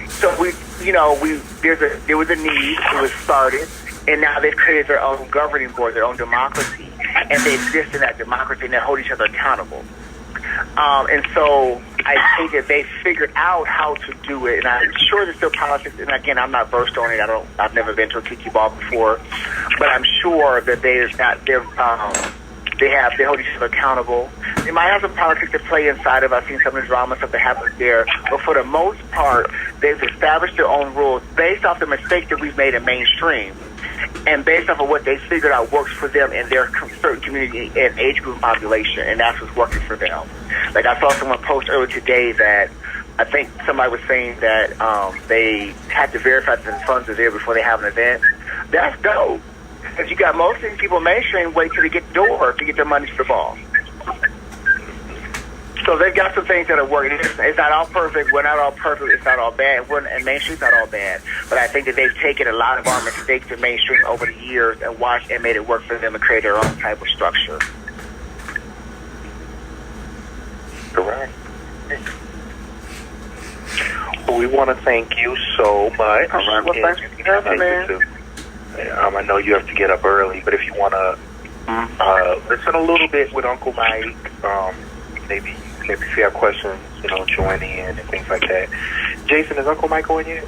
So there was a need. It was started, and now they've created their own governing board, their own democracy, and they exist in that democracy and they hold each other accountable. And so I think that they figured out how to do it, and I'm sure there's still politics. And again, I'm not versed on it. I've never been to a kiki ball before, but I'm sure that they hold each other accountable. They might have some politics to play inside of. I've seen some of the drama stuff that happens there, but for the most part, they've established their own rules based off the mistakes that we've made in mainstream. and based off of what they figured out works for them in their certain community and age group population, and that's what's working for them. Like I saw someone post earlier today that I think somebody was saying that they had to verify that the funds are there before they have an event. That's dope. Because you got most of these people mainstream wait till they get the door to get their money to the ball. So they've got some things that are working. It's not all perfect. We're not all perfect. It's not all bad. And mainstream's not all bad. But I think that they've taken a lot of our mistakes in mainstream over the years and watched and made it work for them and create their own type of structure. Correct. Well, we want to thank you so much. All right. Well, thanks for having me, man. I know you have to get up early, but if you want to listen a little bit with Uncle Mike, maybe if you have questions, join in and things like that. Jaisin, is Uncle Mike on yet?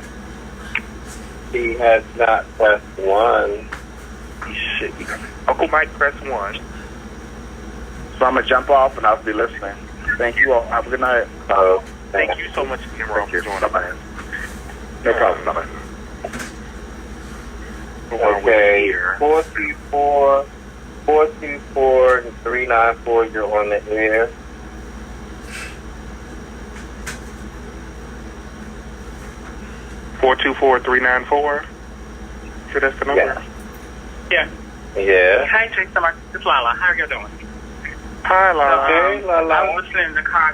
He has not pressed 1. He should be. Uncle Mike, press 1. So I'm going to jump off and I'll be listening. Thank you all. Have a good night. Thank you so much, Emerald, for joining us. No problem. Bye-bye. Okay, 424-394, you're on the air. 424-394. So that's the number? Yeah. Hi, Jason. It's Lala. How are you doing? Hi, Lala. Okay, Lala. I was listening in the car.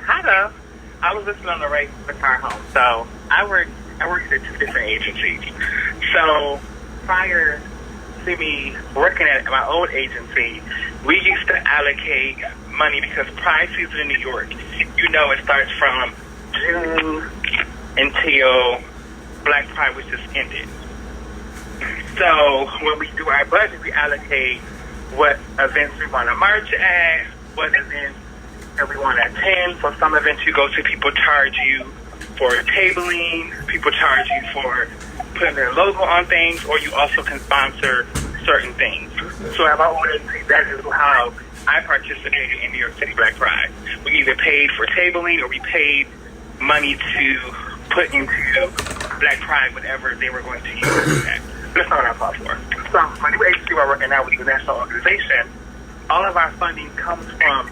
I was listening on the way to the car home. So I worked at 2 different agencies. So prior to me working at my old agency, we used to allocate money because Pride season in New York, it starts from June until Black Pride, which just ended. So when we do our budget, we allocate what events we want to march at, what events that we want to attend. For some events you go to, people charge you for tabling, people charge you for putting their logo on things, or you also can sponsor certain things. So at my own agency, that is how I participated in New York City Black Pride. We either paid for tabling or we paid money to put into Black Pride, whatever they were going to use that. That's not what I fought for. So my new agency we're working now with the national organization, all of our funding comes from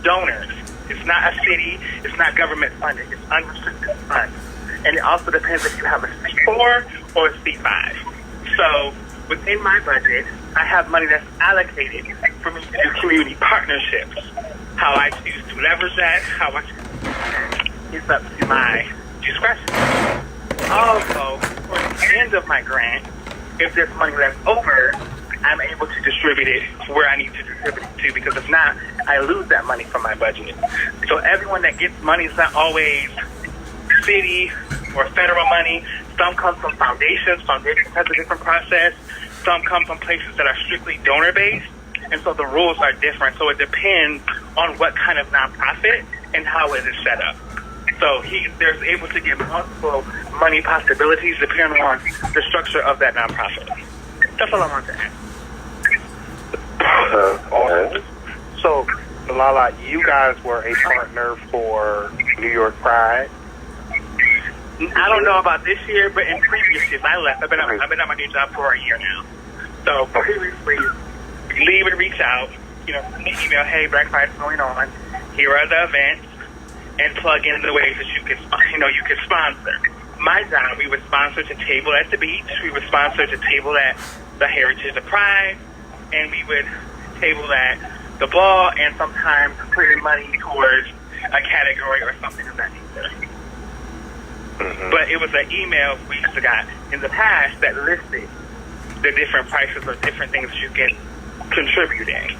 donors. It's not a city, it's not government funding, it's unrestricted funds. And it also depends if you have a C4 or a C5. So within my budget, I have money that's allocated for me to do community partnerships. How I choose to leverage that, how I choose to do that, is up to my discretion. Also, for the end of my grant, if there's money left over, I'm able to distribute it where I need to distribute it to, because if not, I lose that money from my budget. So everyone that gets money is not always city or federal money. Some come from foundations. Foundations has a different process. Some come from places that are strictly donor-based, and so the rules are different. So it depends on what kind of nonprofit and how it is set up. So there's able to get multiple money possibilities depending on the structure of that nonprofit. That's all I want to add. Awesome. So, Lala, you guys were a partner for New York Pride. I don't know about this year, but in previous years, I left. I've been at my new job for a year now. So previously, leave and reach out. Email, hey, Black Pride's going on. Here are the events, and plug in the ways that you can sponsor. My job, we would sponsor to table at the beach. We would sponsor to table at the Heritage of Pride, and we would table at the ball, and sometimes put in money towards a category or something of that nature. Mm-hmm. But it was an email we used to got in the past that listed the different prices or different things you can contribute in.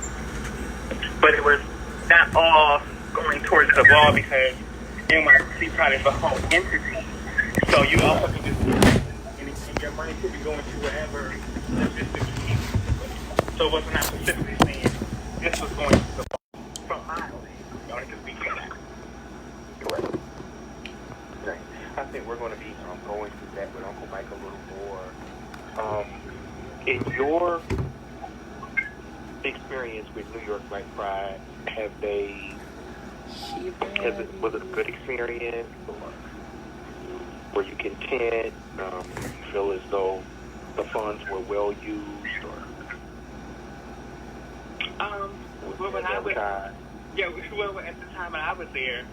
But it was not all going towards the ball because NYC Pride is a home entity. So you also can just and your money could be going to wherever logistically. So it was not specifically saying this was going to the ball from my way. You only can speak for that. Correct. Okay. I think we're going to be going through that with Uncle Mike a little more. In your experience with New York Black Pride, was it a good experience? Or were you content? You feel as though the funds were well used, or when I was, well, at the time when I was there,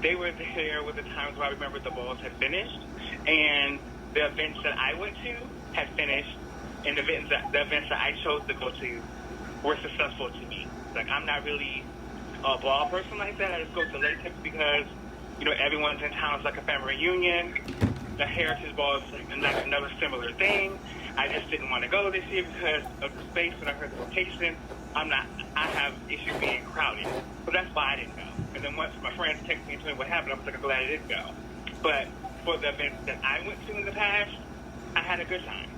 they were there with the times where I remember the balls had finished, and the events that I went to had finished, and the events that I chose to go to were successful to me. Like, I'm not really a ball person like that. I just go to latex because, everyone's in town. It's like a family reunion. The Heritage Ball is like another similar thing. I just didn't want to go this year because of the space, and I heard the location. I have issues being crowded. So that's why I didn't go. And then once my friends texted me and told me what happened, I was like, I'm glad I didn't go. But for the events that I went to in the past, I had a good time.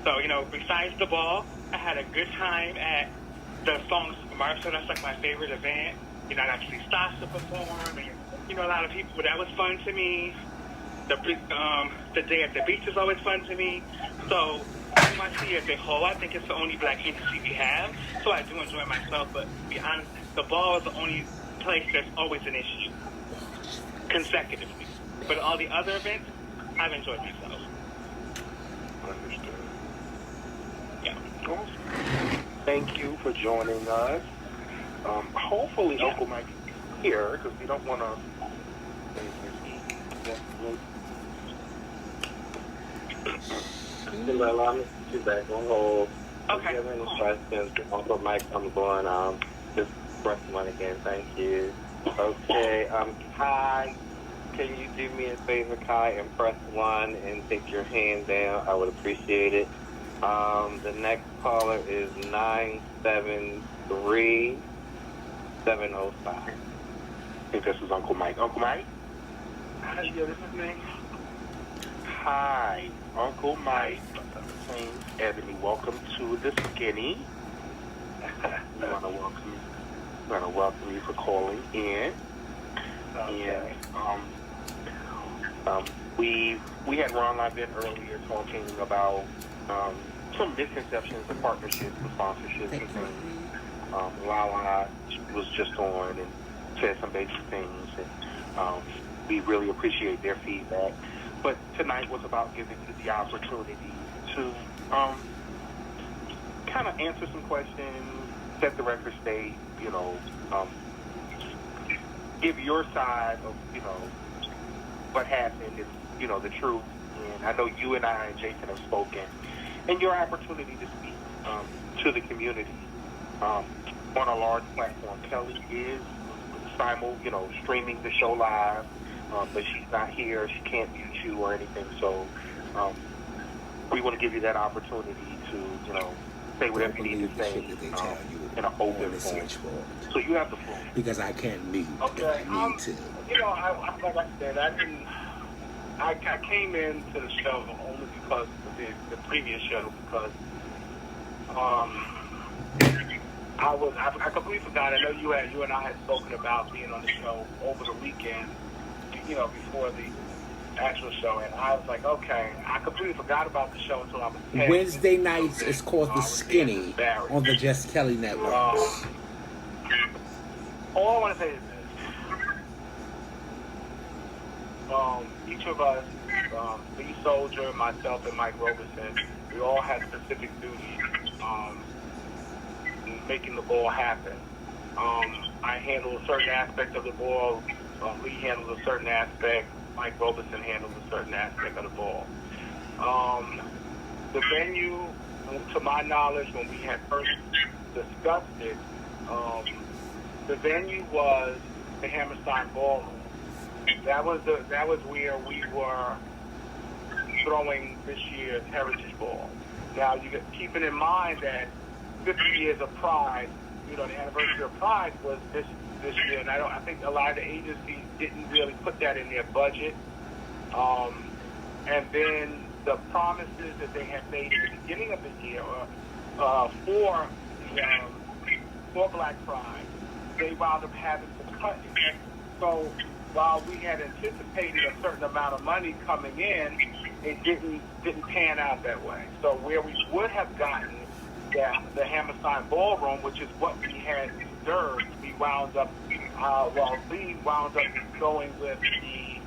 So, besides the ball, I had a good time at the Songs Commercial. That's like my favorite event. I got to see Stasha perform, and, a lot of people. That was fun to me. The day at the beach is always fun to me. So, NYC as a whole, I think it's the only black agency we have. So I do enjoy myself, but to be honest, the ball is the only place that's always an issue consecutively. But all the other events, I've enjoyed myself. Understood. Yeah. Awesome. Thank you for joining us. Hopefully Uncle Mike's here, because we don't want to... Allow me to sit back on hold. Okay. If you have any questions, Uncle Mike, I'm going just press one again. Thank you. Okay. Kai, can you do me a favor, Kai, and press one and take your hand down? I would appreciate it. The next caller is 973-705. I think this is Uncle Mike. Uncle Mike? Yeah, this is me. Hi, Uncle Mike. Haynes Ebony, welcome to the Skinny. We want to welcome you for calling in. Okay. And we had Ron Livett earlier talking about some misconceptions of partnerships and sponsorships and things. Lala was just on and said some basic things, and we really appreciate their feedback. But tonight was about giving you the opportunity to kind of answer some questions, set the record straight, give your side of, what happened, is, the truth. And I know you and I and Jaisin have spoken, and your opportunity to speak to the community on a large platform. Kelly is streaming the show live, but she's not here. She can't mute you or anything. So we want to give you that opportunity to, say whatever you need to say in an open forum. So you have the floor. Because I can't mute okay, if I need to. Like I said, I came into the show only because of the previous show, because I completely forgot. I know you and I had spoken about being on the show over the weekend, before the actual show, and I was like, okay, I completely forgot about the show until I was 10. Wednesday nights is called The Skinny on the Just Kelly Network. All I want to say is this. Each of us, Lee Soldier, myself, and Mike Roberson, we all had specific duties in making the ball happen. I handle a certain aspect of the ball. Lee handles a certain aspect. Mike Roberson handles a certain aspect of the ball. The venue, to my knowledge, when we had first discussed it, the venue was the Hammerstein Ballroom. That was where we were throwing this year's Heritage Ball. Now, keeping in mind that 50 years of Pride, the anniversary of Pride was this year, and I think a lot of the agencies didn't really put that in their budget. And then the promises that they had made at the beginning of the year for Black Pride, they wound up having to cut it. So while we had anticipated a certain amount of money coming in, it didn't pan out that way. So where we would have gotten the Hammerstein Ballroom, which is what we had reserved, we wound up, Lee wound up going with the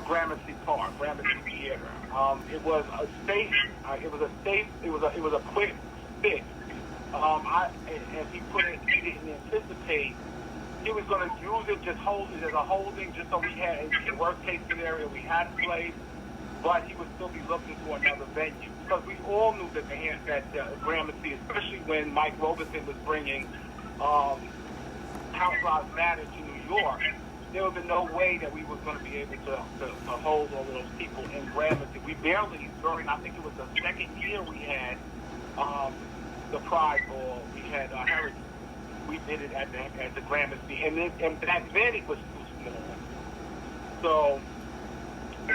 Gramercy Park, Gramercy Theater. It was a safe. It was a safe. It was a quick fix. As he put it, he didn't anticipate he was going to use it, just hold it as a holding, just so we had, in worst case scenario, we had a place, but he would still be looking for another venue. Because we all knew that Gramercy, especially when Mike Robertson was bringing Housewives Matter to New York, there would be no way that we were going to be able to hold all of those people in Gramercy. We barely, I think it was the second year we had the Pride Ball, we had Heritage. We did it at the Gramercy, and back then it was too small. So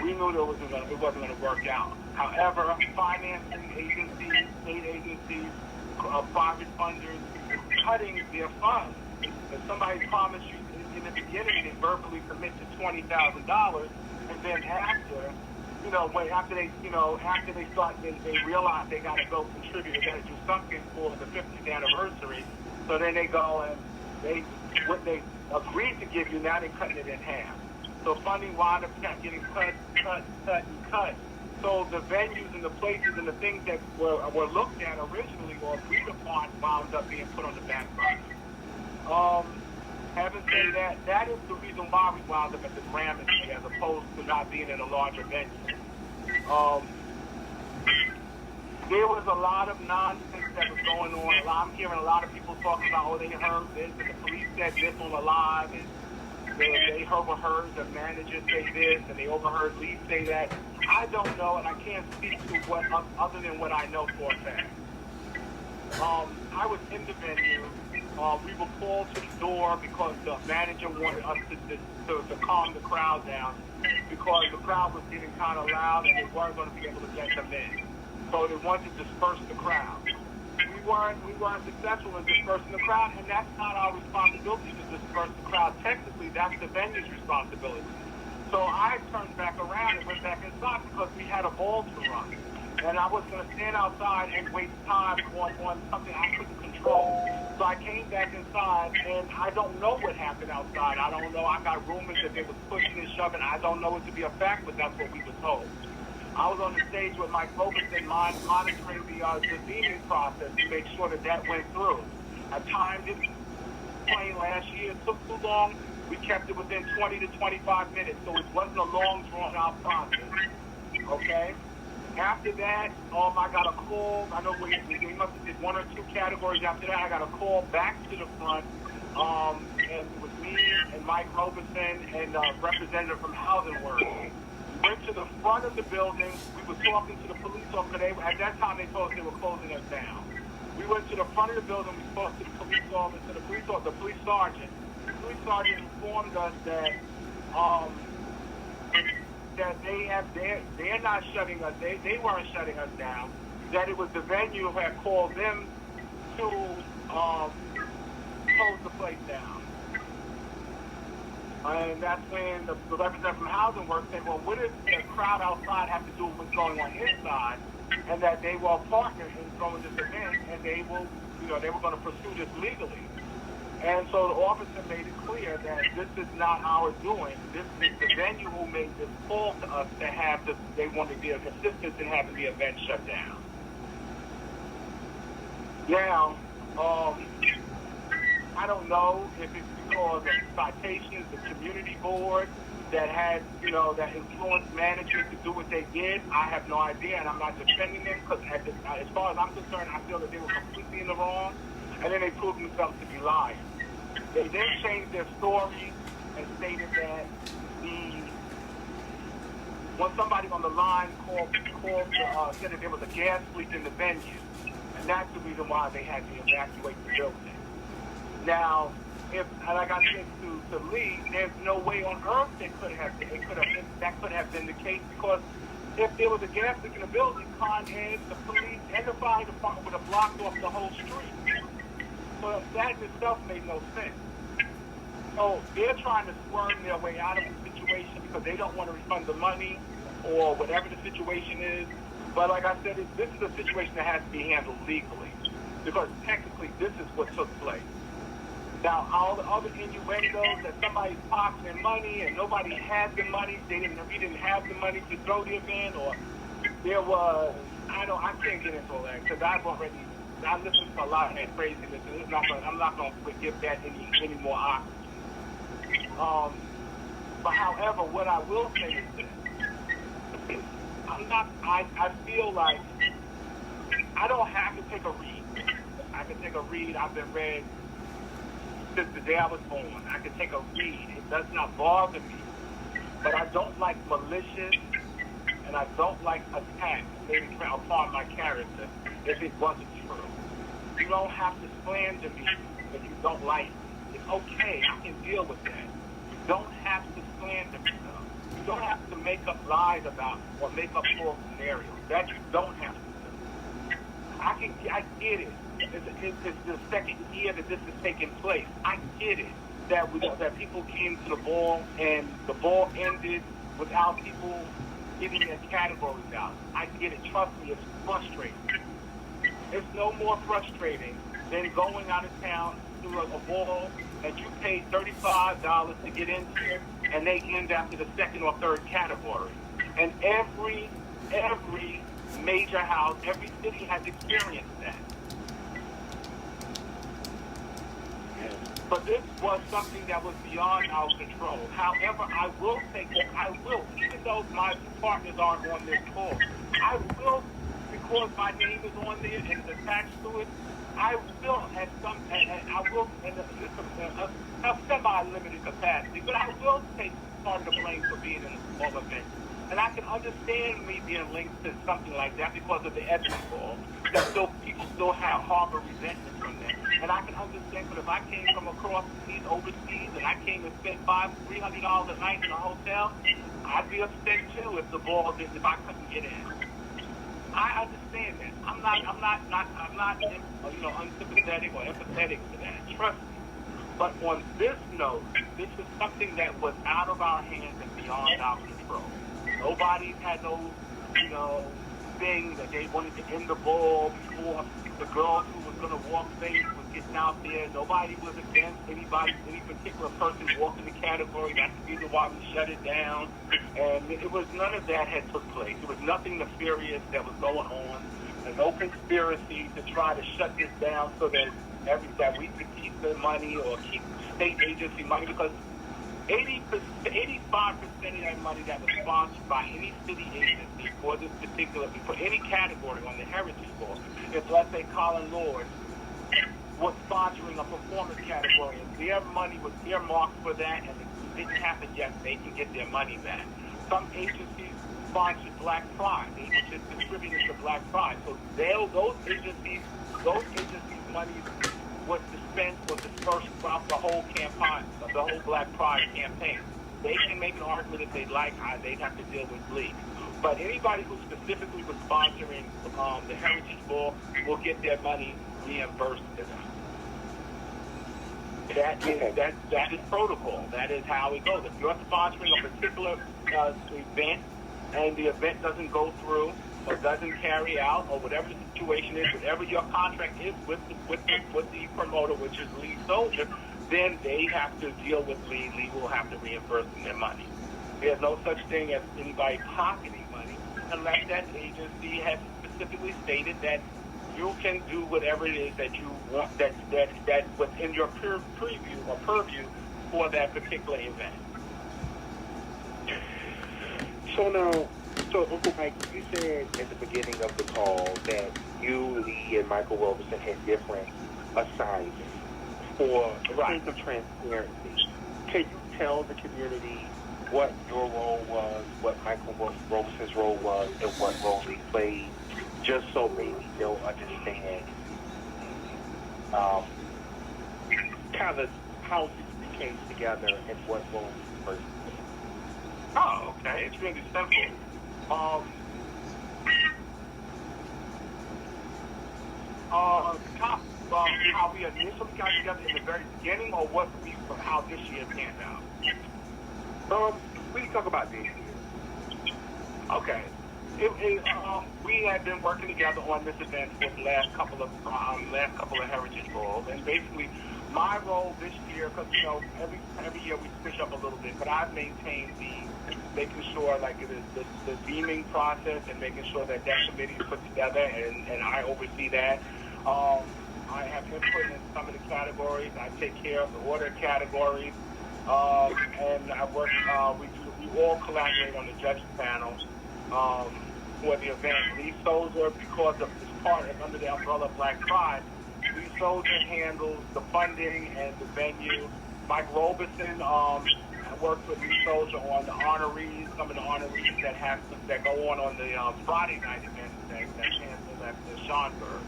we knew it wasn't going to work out. However, financing agencies, state agencies, private funders, cutting their funds. If somebody promised you in the beginning, they verbally commit to $20,000, and then after they start, they realize they got to go contribute, they got to do something for the 50th anniversary. So then they go and what they agreed to give you, now they're cutting it in half. So funding wound up getting cut. So the venues and the places and the things that were looked at originally or agreed upon wound up being put on the back burner. Having said that is the reason why we wound up at the Gramercy as opposed to not being in a larger venue. There was a lot of nonsense that was going on. I'm hearing a lot of people talking about, they heard this, and the police said this on the live, and they overheard the manager say this, and they overheard Lee say that. I don't know, and I can't speak to what other than what I know for a fact. I was in the venue. We were called to the door because the manager wanted us to calm the crowd down because the crowd was getting kind of loud and they weren't going to be able to get them in. So they wanted to disperse the crowd. We weren't successful in dispersing the crowd, and that's not our responsibility to disperse the crowd. Technically, that's the venue's responsibility. So I turned back around and went back inside because we had a ball to run. And I was going to stand outside and waste time on something I couldn't control. So I came back inside, and I don't know what happened outside. I don't know. I got rumors that they was pushing and shoving. I don't know it to be a fact, but that's what we were told. I was on the stage with Mike Robertson monitoring the deeming process to make sure that went through. I timed it playing last year. It took too long. We kept it within 20 to 25 minutes, so it wasn't a long, drawn-out process. Okay? After that, I got a call. I know we must have did one or two categories. After that, I got a call back to the front, and it was me and Mike Robertson and a representative from Housing Works. We went to the front of the building. We were talking to the police officer. At that time, they told us they were closing us down. We went to the front of the building. We spoke to the police officer, the police sergeant. The police sergeant informed us that they're not shutting us. They weren't shutting us down. That it was the venue who had called them to close the place down. And that's when the representative from Housing Works said, well, what does the crowd outside have to do with what's going on inside? And that they were partners in throwing this event, and they were going to pursue this legally. And so the officer made it clear that this is not our doing. This is the venue who made this call to us to have they wanted to be assistance in having the event shut down. Now, I don't know if it's because of citations, the community board that had, that influenced management to do what they did. I have no idea, and I'm not defending them because as far as I'm concerned, I feel that they were completely in the wrong, and then they proved themselves to be liars. They then changed their story and stated that when somebody on the line said that there was a gas leak in the venue, and that's the reason why they had to evacuate the building. Now, like I said to Lee, there's no way on earth that could have been the case because if there was a gas leak in the building, Con Ed, the police, and the fire department would have blocked off the whole street. So that in itself made no sense. So they're trying to squirm their way out of the situation because they don't want to refund the money or whatever the situation is. But like I said, this is a situation that has to be handled legally because technically this is what took place. Now, all the other innuendos that somebody's pocketing money and nobody had the money, we didn't have the money to throw the event, or there was, I can't get into all that because I listened to a lot of that craziness, and I'm not going to give that any more oxygen. But however, what I will say is this: I feel like I don't have to take a read. I can take a read. I've been read since the day I was born. I can take a read. It does not bother me. But I don't like malicious, and I don't like attacks made upon my character if it wasn't true. You don't have to slander me if you don't like me. It's okay. I can deal with that. You don't have to slander me, though. You don't have to make up lies about or make up false scenarios. That you don't have to do. I get it. It's the second year that this is taking place. I get it that people came to the ball and the ball ended without people getting their categories out. I get it. Trust me, it's frustrating. It's no more frustrating than going out of town to a ball and you paid $35 to get into, and they end after the second or third category. And every major house, every city has experienced that. But this was something that was beyond our control. However, I will, even though my partners aren't on this call, I will, because my name is on there and it's attached to it, I will at some, and I will in a semi-limited capacity, but I will take part of the blame for being in a small event. And I can understand me being linked to something like that because of the Ebony ball, that people still have harbor resentment from that. And I can understand, but if I came from across the seas overseas and I came and spent $300 a night in a hotel, I'd be upset too if I couldn't get in. I understand that. I'm not unsympathetic or empathetic to that. Trust me. But on this note, this is something that was out of our hands and beyond our control. Nobody had no, thing that they wanted to end the ball before the girl who was going to walk face was getting out there. Nobody was against any particular person walking the category. That's the reason why we shut it down. And it was none of that had took place. There was nothing nefarious that was going on. There's no conspiracy to try to shut this down so that we could keep the money or keep state agency money, because 85% of that money that was sponsored by any city agency for this particular, for any category on the Heritage Board, if let's say Colin Lord was sponsoring a performance category and their money was earmarked for that and it didn't happen yet, they can get their money back. Some agencies sponsored Black Pride. They just distributed to Black Pride. So those agencies' money was dispersed throughout the whole campaign, the whole Black Pride campaign. They can make an argument if they'd like. They'd have to deal with Lee. But anybody who specifically was sponsoring the Heritage Ball will get their money reimbursed to them. That is protocol. That is how it goes. If you're sponsoring a particular event and the event doesn't go through or doesn't carry out, or whatever the situation is, whatever your contract is with the promoter, which is Lee Soldier, then they have to deal with Lee. Lee will have to reimburse them their money. There's no such thing as anybody pocketing money unless that agency has specifically stated that you can do whatever it is that you want, that within your preview or purview for that particular event. So Uncle Mike, you said at the beginning of the call that you, Lee, and Michael Robeson had different assignments for the sake of transparency. Can you tell the community what your role was, what Michael Robeson's role was, and what role he played, just so maybe they'll understand kind of how you came together and what role you played? Oh, okay. It's really simple. How we initially got together in the very beginning, or how this year panned out? We can talk about this year. Okay. We had been working together on this event for the last couple of Heritage Balls, and basically My role this year, because every year we switch up a little bit, but I've maintained making sure like the deeming process and making sure that committee is put together, and I oversee that. I have input in some of the categories. I take care of the order categories, and I work. We all collaborate on the judge panel for the event. Lee Soldier, because of this part is under the umbrella of Black Pride, Lee Soldier handles the funding and the venue. Mike Robeson works with Lee Soldier on the honorees, some of the honorees that go on the Friday night event that's handled at the Schonberg.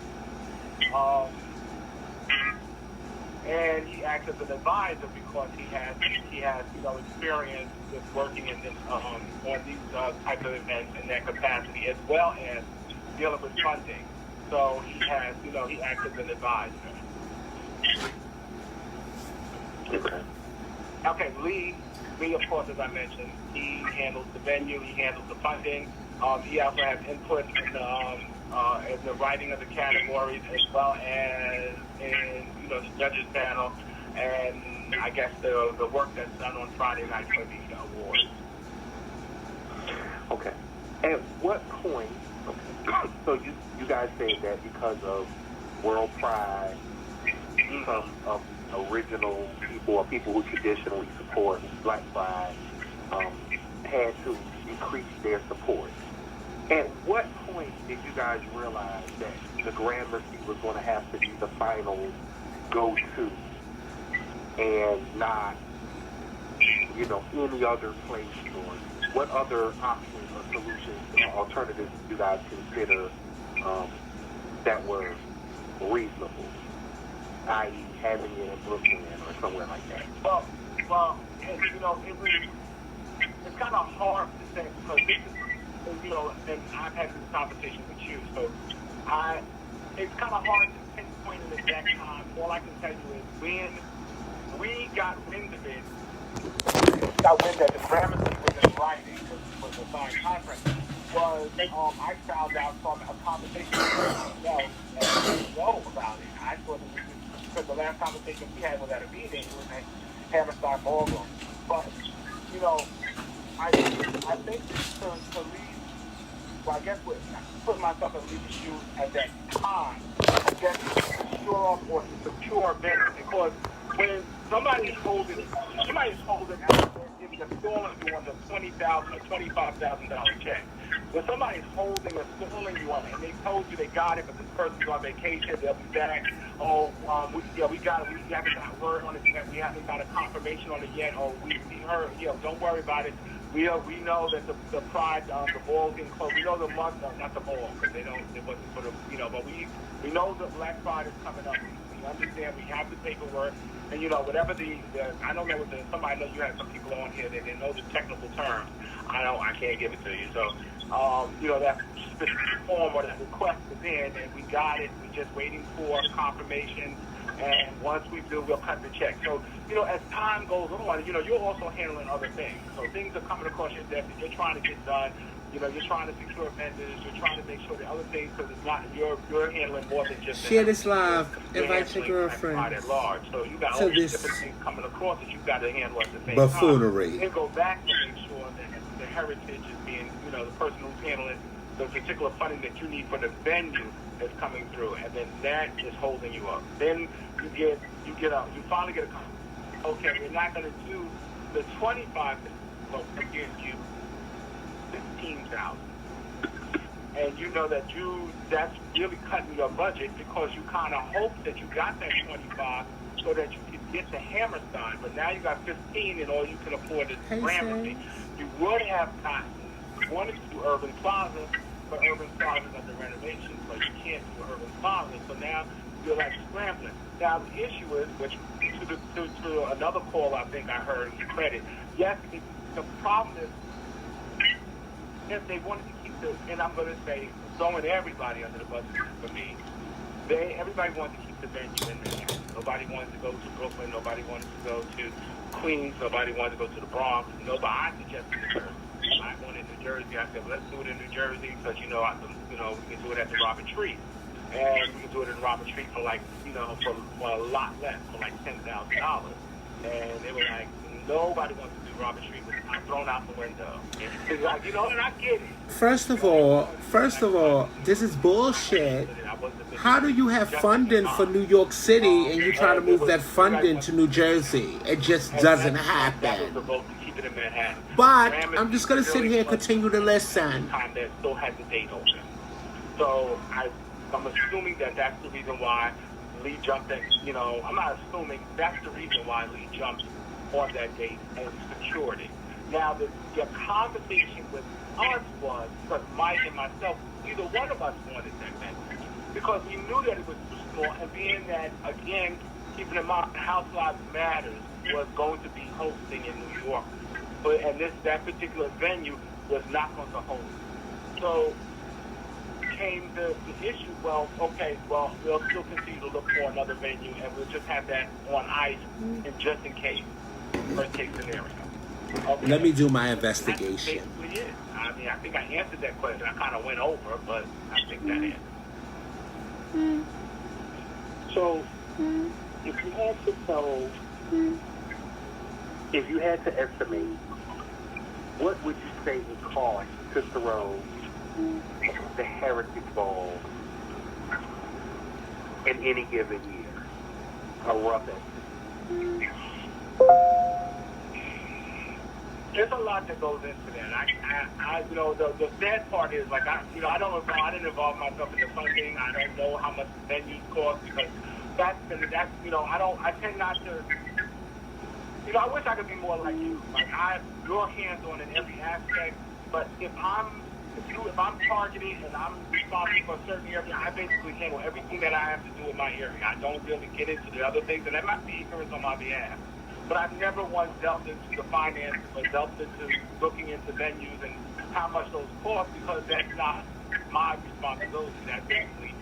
And he acts as an advisor because he has experience with working in this on these type of events in that capacity, as well as dealing with funding. So he has he acts as an advisor. Okay, Lee, of course, as I mentioned, he handles the venue, he handles the funding. He also has input in the writing of the categories, as well as in the judges panel, and I guess the work that's done on Friday night for the awards. Okay. At what point? Okay. So you guys say that because of World Pride, some of original people or people who traditionally support Black Pride had to increase their support. At what point did you guys realize that the Gramercy was going to have to be the final go-to and not, any other place, or what other options or solutions or alternatives did you guys consider that were reasonable, i.e. having it in Brooklyn or somewhere like that? Well, it's kind of hard to say because this is, and I've had this conversation with you, so it's kind of hard to pinpoint an exact time. All I can tell you is when we got wind of it, that the Gramercy was in writing, was a signed contract, was I found out from a conversation with myself and I didn't know about it. I thought it was because the last conversation we had was at a meeting, it was at Hammerstein Ballroom. But, I think to leave, well, I guess put myself in Lee's shoes at that time, I guess to shore off or to secure business, because when somebody's holding out there, giving a stalling you on the $20,000 or $25,000 check. When somebody's holding a stalling you on it, and they told you they got it, but this person's on vacation, they'll be back. We haven't got word on it yet. We haven't got a confirmation on it yet. We heard. Don't worry about it. We know that the Pride, the ball's getting close. We know the month, not the ball, because it wasn't for the, but we know the Black Pride is coming up. We understand. We have the paperwork, and whatever I don't know what somebody knows. You have some people on here that they know the technical terms. I can't give it to you. So, that specific form or that request is in, and we got it. We're just waiting for confirmation. And once we do, we'll cut the check. So, as time goes on, you're also handling other things. So things are coming across your desk that you're trying to get done. You're trying to secure vendors. You're trying to make sure the other things, because it's not you're handling more than just share this live. Invite your girlfriend. At large. So you got all these different things coming across that you've got to handle at the same buffoonery. time. And go back to make sure that the heritage is being, the person who's handling the particular funding that you need for the venue is coming through, and then that is holding you up. Then you finally get a, okay, we're not going to do the 25, but we're giving you 15,000. And that's really cutting your budget, because you kind of hope that you got that 25 so that you could get the Hammerstein, but now you got 15 and all you can afford is Gramercy. You would have wanted to do Urban Plaza, but Urban Plaza is under renovation, so you can't do Urban Plaza. So now you're like scrambling. Now the issue is, which to another call I think I heard credit. Yes, the problem is if they wanted to keep the, and I'm going to say throwing everybody under the bus for me. Everybody wanted to keep the venue in Manhattan. Nobody wanted to go to Brooklyn. Nobody wanted to go to Queens. Nobody wanted to go to the Bronx. I suggested New Jersey. I wanted New Jersey. I said, well, let's do it in New Jersey because, we can do it at the Robert Tree. and we can do it in Robert Street for like, for a lot less, for like $10,000. And they were like, nobody wants to do Robert Street, but I'm thrown out the window. It's like, and I get it. First of all, this is bullshit. How do you have funding for New York City and you try to move that funding to New Jersey? It just doesn't happen. But I'm just going to sit here and continue to listen. That still had the date open. So I'm assuming that that's the reason why Lee jumped at, I'm not assuming, that's the reason why Lee jumped on that date and secured it. Now, the conversation with us was, because Mike and myself, neither one of us wanted that venue. Because we knew that it was too small, and being that, again, keeping in mind, House Lives Matters was going to be hosting in New York. And that particular venue was not going to host. So came the issue, we'll still continue to look for another venue, and we'll just have that on ice, and just in case, worst case scenario. Okay. Let me do my investigation. That's basically it. I mean, I think I answered that question. I kind of went over, but I think that answered. So, if you had to estimate, what would you say it cost to throw the Heritage Ball in any given year? A rough estimate. There's a lot that goes into that. The sad part is, like, I didn't involve myself in the funding. I don't know how much venues cost, because I tend not to, I wish I could be more like you. Like, you're hands-on in every aspect, but if I'm targeting and I'm responsible for a certain area, I basically handle everything that I have to do in my area. I don't really get into the other things, and that might be ignorance on my behalf. But I've never once delved into the finances or delved into looking into venues and how much those cost, because that's not my responsibility. That's basically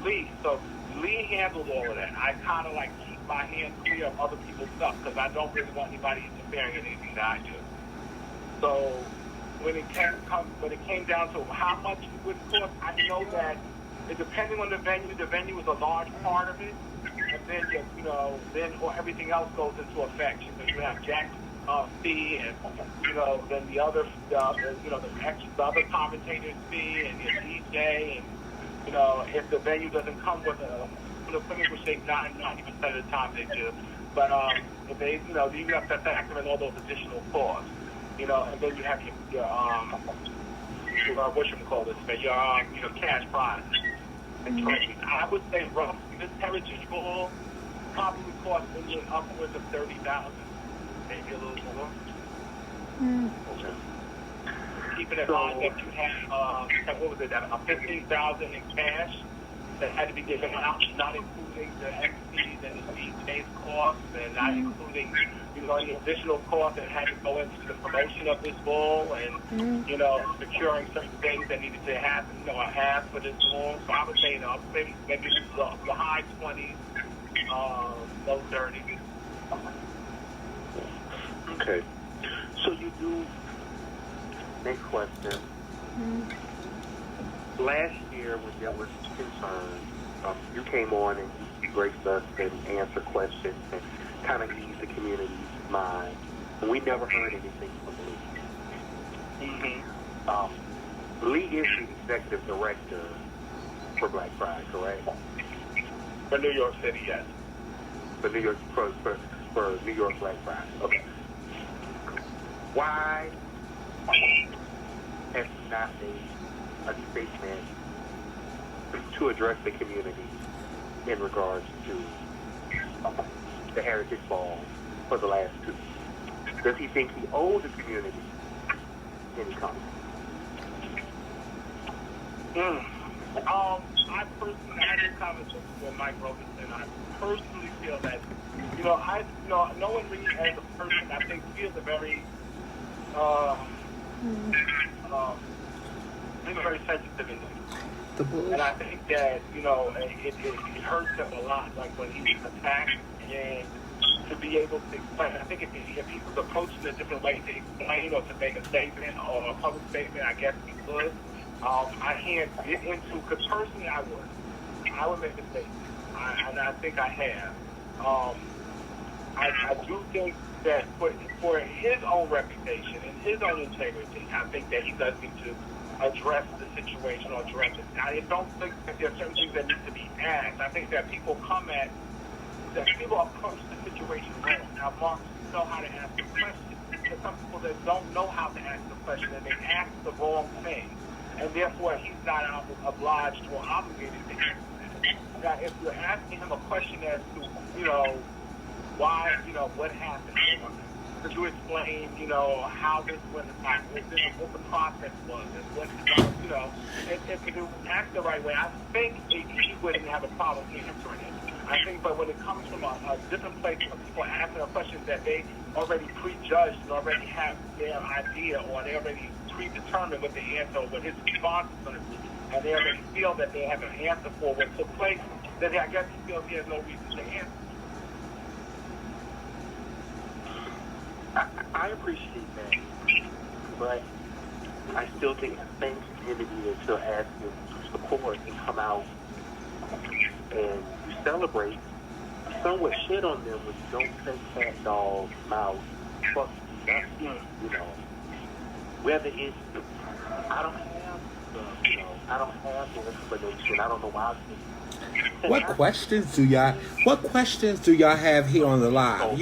Lee. So Lee handled all of that. I kind of keep my hands clear of other people's stuff, because I don't really want anybody interfering in anything that I do. So when it came down to how much it would cost, I know that depending on the venue is a large part of it. And then everything else goes into effect. You have Jack's fee, and then the other other commentators' fee, and your DJ, and if the venue doesn't come with a equipment, which they 90% of the time they do, but if they you have to factor in all those additional costs, and then you have your cash prizes. I would say roughly this Heritage Bowl probably cost upwards of $30,000, maybe a little more. Okay. Keeping in mind that you had $15,000 in cash that had to be given out, not including the XPs and the DJ's costs, and not including any additional costs that had to go into the promotion of this bowl, and securing certain things that needed to happen, have for this bowl. So I would say, maybe the high 20s, low 30s. Okay. So you do. Next question. Last year, when there was concern, you came on and you graced us and answered questions and kind of eased the community's mind. And we never heard anything from Lee. Lee is the executive director for Black Pride, correct? For New York City, yes. For New York, for New York Black Pride. Okay. Why has he not made a statement to address the community in regards to the Heritage Ball for the last 2 years? Does he think he owes the community any comment? I personally, I had this conversation with Mike Robinson. I personally feel that, knowing Lee as a person, I think he is a very, he's very sensitive individual. And I think that, it hurts him a lot, like when he's attacked, and to be able to explain. I think if he was approaching a different way to explain or to make a statement or a public statement, I guess he could. I can't get into, because personally I would. I would make mistakes, and I think I have. I do think that for his own reputation and his own integrity, I think that he does need to address the situation or address it. I don't think that there are certain things that need to be asked. I think that people approach the situation wrong. Now, Mark know how to ask the question. There's some people that don't know how to ask the question, and they ask the wrong thing, and therefore he's not obliged or obligated to answer that. Now, if you're asking him a question as to, why, what happened, could you explain, how this went, what the process was, and what, if you ask the right way, I think he wouldn't have a problem answering it. I think, but when it comes from a different place, people asking a question that they already prejudged and already have their idea, or they already predetermined what the answer or what his response is going to be, and they already feel that they have an answer for what took place, then I guess he feels he has no reason to answer. I appreciate that, but I still think the same community that you're asking to support and come out and you celebrate, some would shit on them when you don't say cat, dog, mouse, fuck, nothing, whether it's, I don't have the explanation, I don't know why. What questions do y'all have here on the live,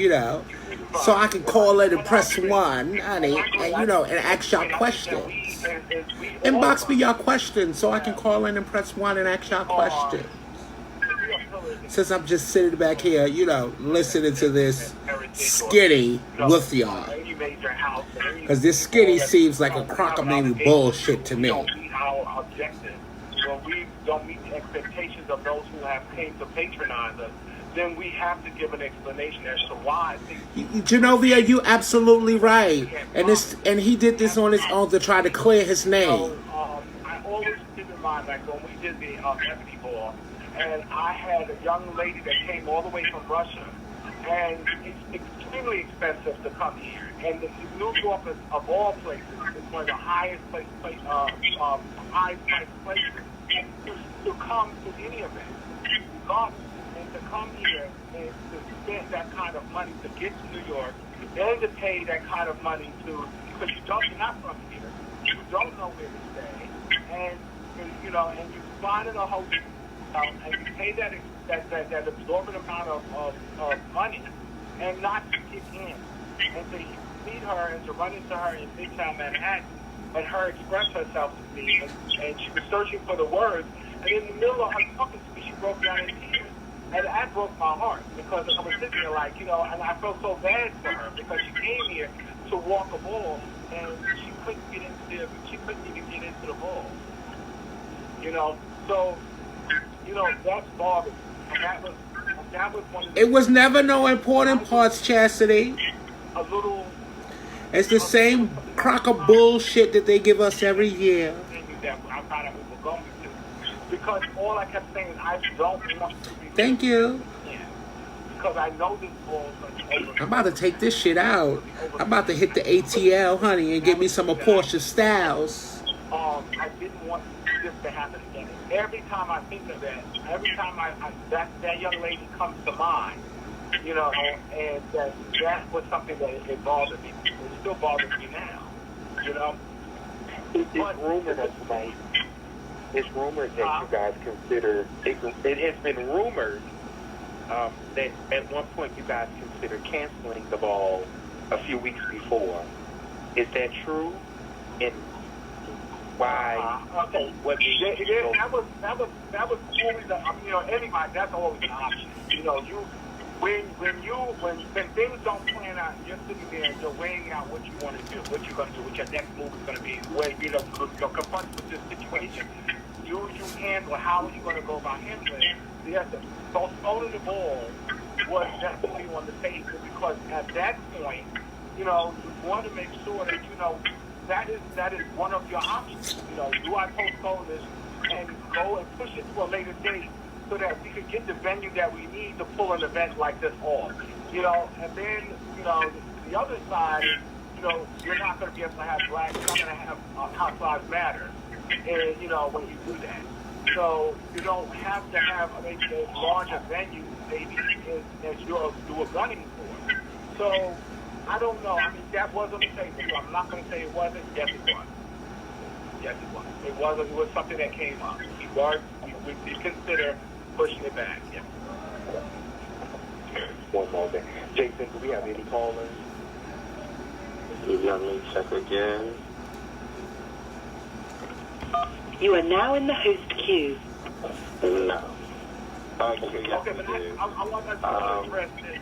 so I can call it and press 1, honey, and ask y'all questions. Inbox me y'all questions so I can call in and press 1 and ask y'all questions. Since I'm just sitting back here, listening to this skitty with y'all. Because this skitty seems like a cockamamie bullshit to me. When we don't meet the expectations of those who have came to patronize us, then we have to give an explanation as to why. Genovia, you absolutely right. And he did this on his own to try to clear his name. I always keep in mind, like when we did the Ebony Ball, and I had a young lady that came all the way from Russia, and it's extremely expensive to come here. And New York, of all places, is one of the highest priced places to come to any event, regardless. And to come here and to spend that kind of money to get to New York, and to pay that kind of money because you're not from here, you don't know where to stay, and and you find in a hotel, and you pay that absorbent amount of money, and not to get in, and to meet her and to run into her in Midtown Manhattan, and her express herself to me, and she was searching for the words, and in the middle of her talking to me, she broke down in tears. And that broke my heart because I was sitting there like, and I felt so bad for her because she came here to walk a ball and she couldn't even get into the ball. So, that's bothersome. And that was one of the... It was never no important parts, Chastity. A little... It's the same crock of bullshit that they give us every year. That I thought we were going to. Because all I kept saying is, I don't want to be... Thank you. Yeah. Because I know this ball is going to be over. I'm about to take this shit out. I'm about to hit the ATL, honey, and get me some of Portia Styles. I didn't want this to happen again. Every time I think of that, every time that young lady comes to mind, and that was something that it bothered me. It still bothers me now, It's rumored that tonight. It's rumored that you guys consider, it has been rumored that at one point you guys considered canceling the ball a few weeks before. Is that true? And why? Okay. What made you go? That was always anybody, that's always an option. When things don't plan out, you're sitting there and you're weighing out what you want to do, what you're going to do, what your next move is going to be, where you're confronted with this situation. You handle, how are you going to go about handling it? Yes, so throwing the ball was definitely on the table because at that point, you want to make sure that that is one of your options. Do I postpone this and go and push it to a later date so that we could get the venue that we need to pull an event like this off? And then the other side, you're not going to be able to have black. You're not going to have House Lives Matter. And when you do that, So you don't have to have maybe as large a venue maybe as you were gunning for. So I don't know. I mean, that was on the table. I'm not going to say it wasn't. Yes, it was. Yes, it was. It was. It was something that came up. We did consider pushing it back. Yeah. One moment. Jason, do we have any callers? Let me check again. You are now in the host queue. No. Okay, but I want to address this.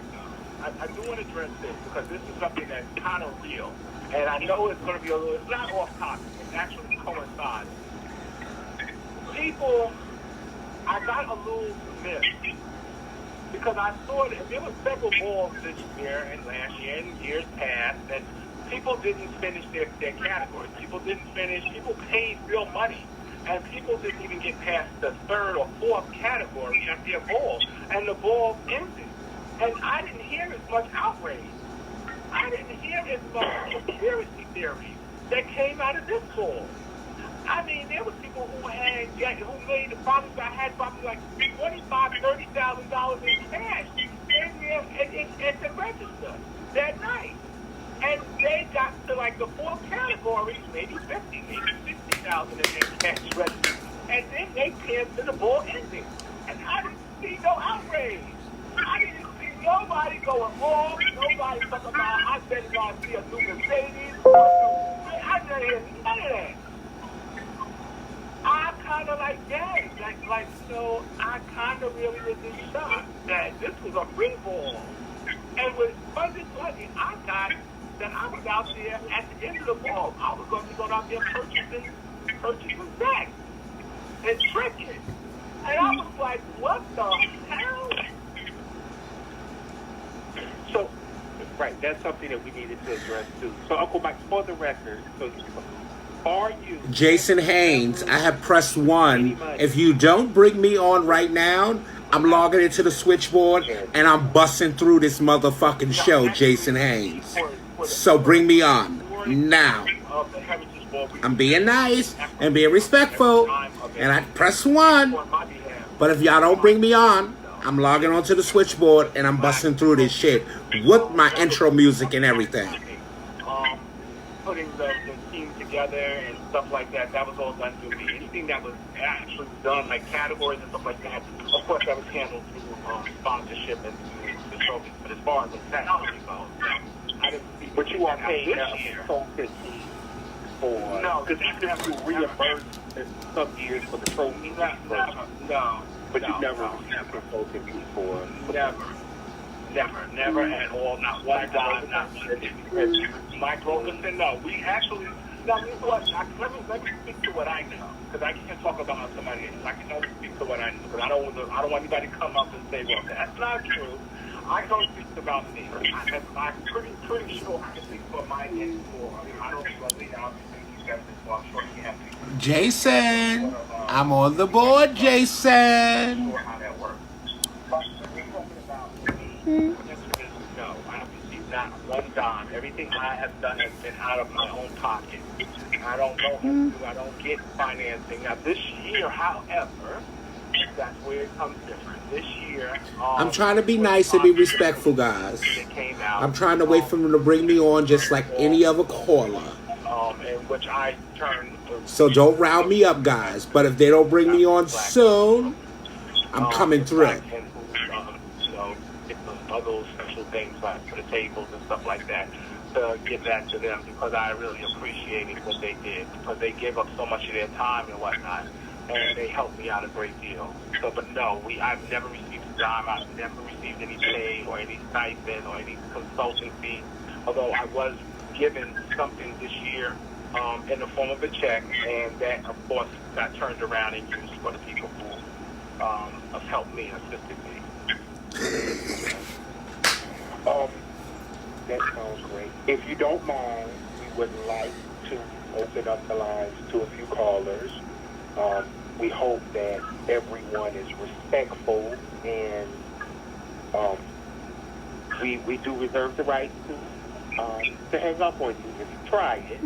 I do want to address this because this is something that's kind of real. And I know it's going to be it's not off topic. It actually coincides. People, I got a little missed because I saw that there were several balls this year and last year and years past that people didn't finish their categories. People didn't finish. People paid real money. And people didn't even get past the third or fourth category at their ball. And the ball ended. And I didn't hear as much outrage. I didn't hear as much conspiracy theories that came out of this ball. I mean, there was people who made had probably like $25,000, $30,000 in cash at the register that night. And they got to like the fourth category, maybe 50, maybe 60,000 in their cash register. And then they came to the ball ending. And I didn't see no outrage. I didn't see nobody going wrong. Nobody talking about, I better not see a new Mercedes. I didn't hear none of that. I kind of like gagged. So I kind of really was in shock that this was a free ball. And with budget, I got that I was out there at the end of the ball. I was going to be going out there purchasing sacks and tricking. And I was like, what the hell? So, right, that's something that we needed to address too. So, Uncle Mike, for the record, are you... Jaisin Haynes, I have pressed 1. If you don't bring me on right now, I'm logging into the switchboard and I'm busting through this motherfucking show, Jaisin Haynes. So bring me on now. I'm being nice and being respectful, and I press 1. But if y'all don't bring me on, I'm logging onto the switchboard and I'm busting through this shit with my intro music and everything. Putting the team together and stuff like that, that was all done through me. Anything that was actually done, like categories and stuff like that, of course that was handled through sponsorship and through the trophies. But as far as the technology goes, I didn't see. But you are paying a consultant fee for... No, because you have to reimburse some years for the trophies. No. But you never received a consultant fee for... Never at all. Not one dime. Not Mike Roberson. No, we actually. Now, you know what? Let me speak to what I know, because I can't talk about somebody else. I can only speak to what I know, because I don't want anybody to come up and say, well, that's not true. I can only speak about me. I'm pretty sure I can speak for my end for. I don't really obviously you guys this, so I'm sure you have to. Jason, I'm on the board, Jason. How that works. No, I have received not one dime. Everything I have done has been out of my own pocket. I don't know. I don't get financing. Now, this year, however, that's where it comes different. This year, I'm trying to be nice and be respectful, guys. I'm trying to wait for them to bring me on just like any other caller. In which I turn. So don't round me up, guys. But if they don't bring me on soon, I'm coming through. Other special things like for the tables and stuff like that to get back to them, because I really appreciated what they did, because they gave up so much of their time and whatnot, and they helped me out a great deal. So, but no, I've never received a dime. I've never received any pay or any stipend or any consulting fee, although I was given something this year in the form of a check, and that, of course, got turned around and used for the people who have helped me, assisted me. That sounds great. If you don't mind, we would like to open up the lines to a few callers. We hope that everyone is respectful, and we do reserve the right to hang up on you if you try it.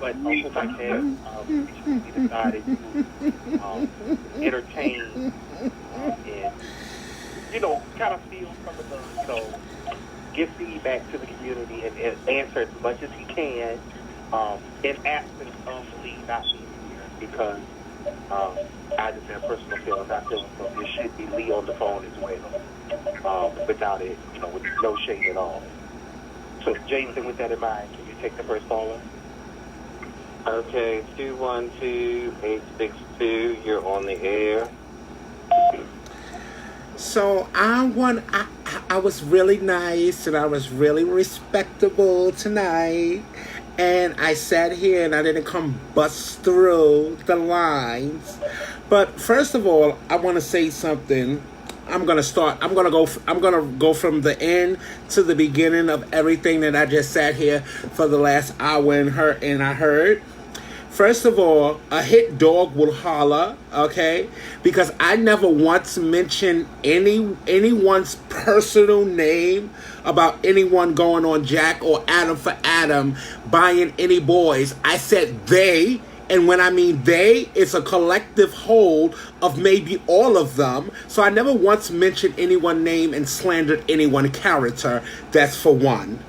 but Uncle Mike has recently decided to entertain and, kind of feel some of the, give feedback to the community and answer as much as he can in absence of Lee not being here because I just have personal feelings. I feel there should be Lee on the phone as well without it, with no shade at all. So, Jaisin, with that in mind, can you take the first caller? Okay, 212-862, you're on the air. So I was really nice and I was really respectable tonight. And I sat here and I didn't come bust through the lines. But first of all, I want to say something. I'm gonna go from the end to the beginning of everything that I just sat here for the last hour and I heard. First of all, a hit dog will holler, okay? Because I never once mentioned anyone's personal name about anyone going on Jack or Adam for Adam buying any boys. I said they. And when I mean they, it's a collective whole of maybe all of them. So I never once mentioned anyone's name and slandered anyone's character. That's for one.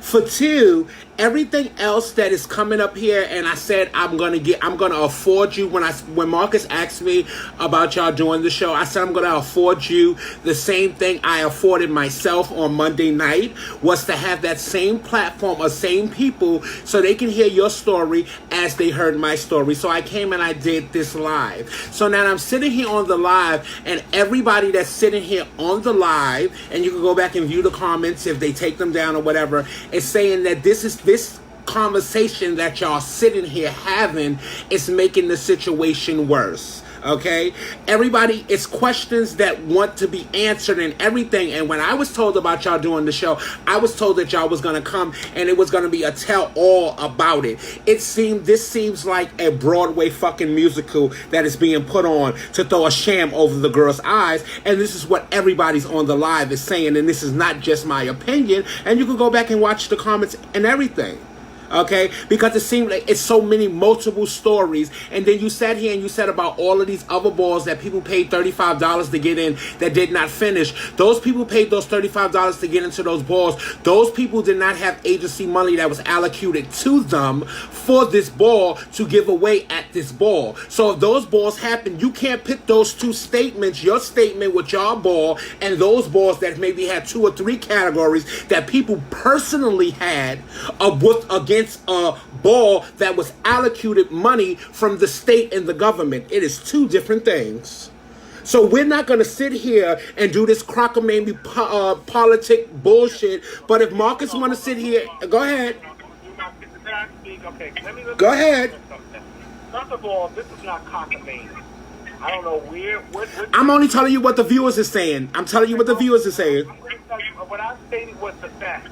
For two, everything else that is coming up here, and I said I'm gonna afford you when Marcus asked me about y'all doing the show, I said I'm gonna afford you the same thing I afforded myself on Monday night, was to have that same platform of same people so they can hear your story as they heard my story. So I came and I did this live. So now I'm sitting here on the live, and everybody that's sitting here on the live, and you can go back and view the comments if they take them down or whatever, is saying that this conversation that y'all sitting here having is making the situation worse. Okay? Everybody, it's questions that want to be answered and everything. And when I was told about y'all doing the show, I was told that y'all was going to come and it was going to be a tell-all about it. This seems like a Broadway fucking musical that is being put on to throw a sham over the girl's eyes. And this is what everybody's on the live is saying. And this is not just my opinion. And you can go back and watch the comments and everything. Okay, because it seemed like it's so many multiple stories, and then you sat here and you said about all of these other balls that people paid $35 to get in that did not finish. Those people paid those $35 to get into those balls. Those people did not have agency money that was allocated to them for this ball to give away at this ball. So if those balls happen, you can't pit those two statements, your statement with your ball and those balls that maybe had 2 or 3 categories that people personally had against a ball that was allocated money from the state and the government. It is 2 different things. So we're not going to sit here and do this crockamamie politic bullshit. But if Marcus want to sit here, go ahead. Go ahead. First of all, this is not cockamamie. I don't know where. I'm only telling you what the viewers are saying. I'm telling you what the viewers are saying. I'm going to tell you what I stated was the fact.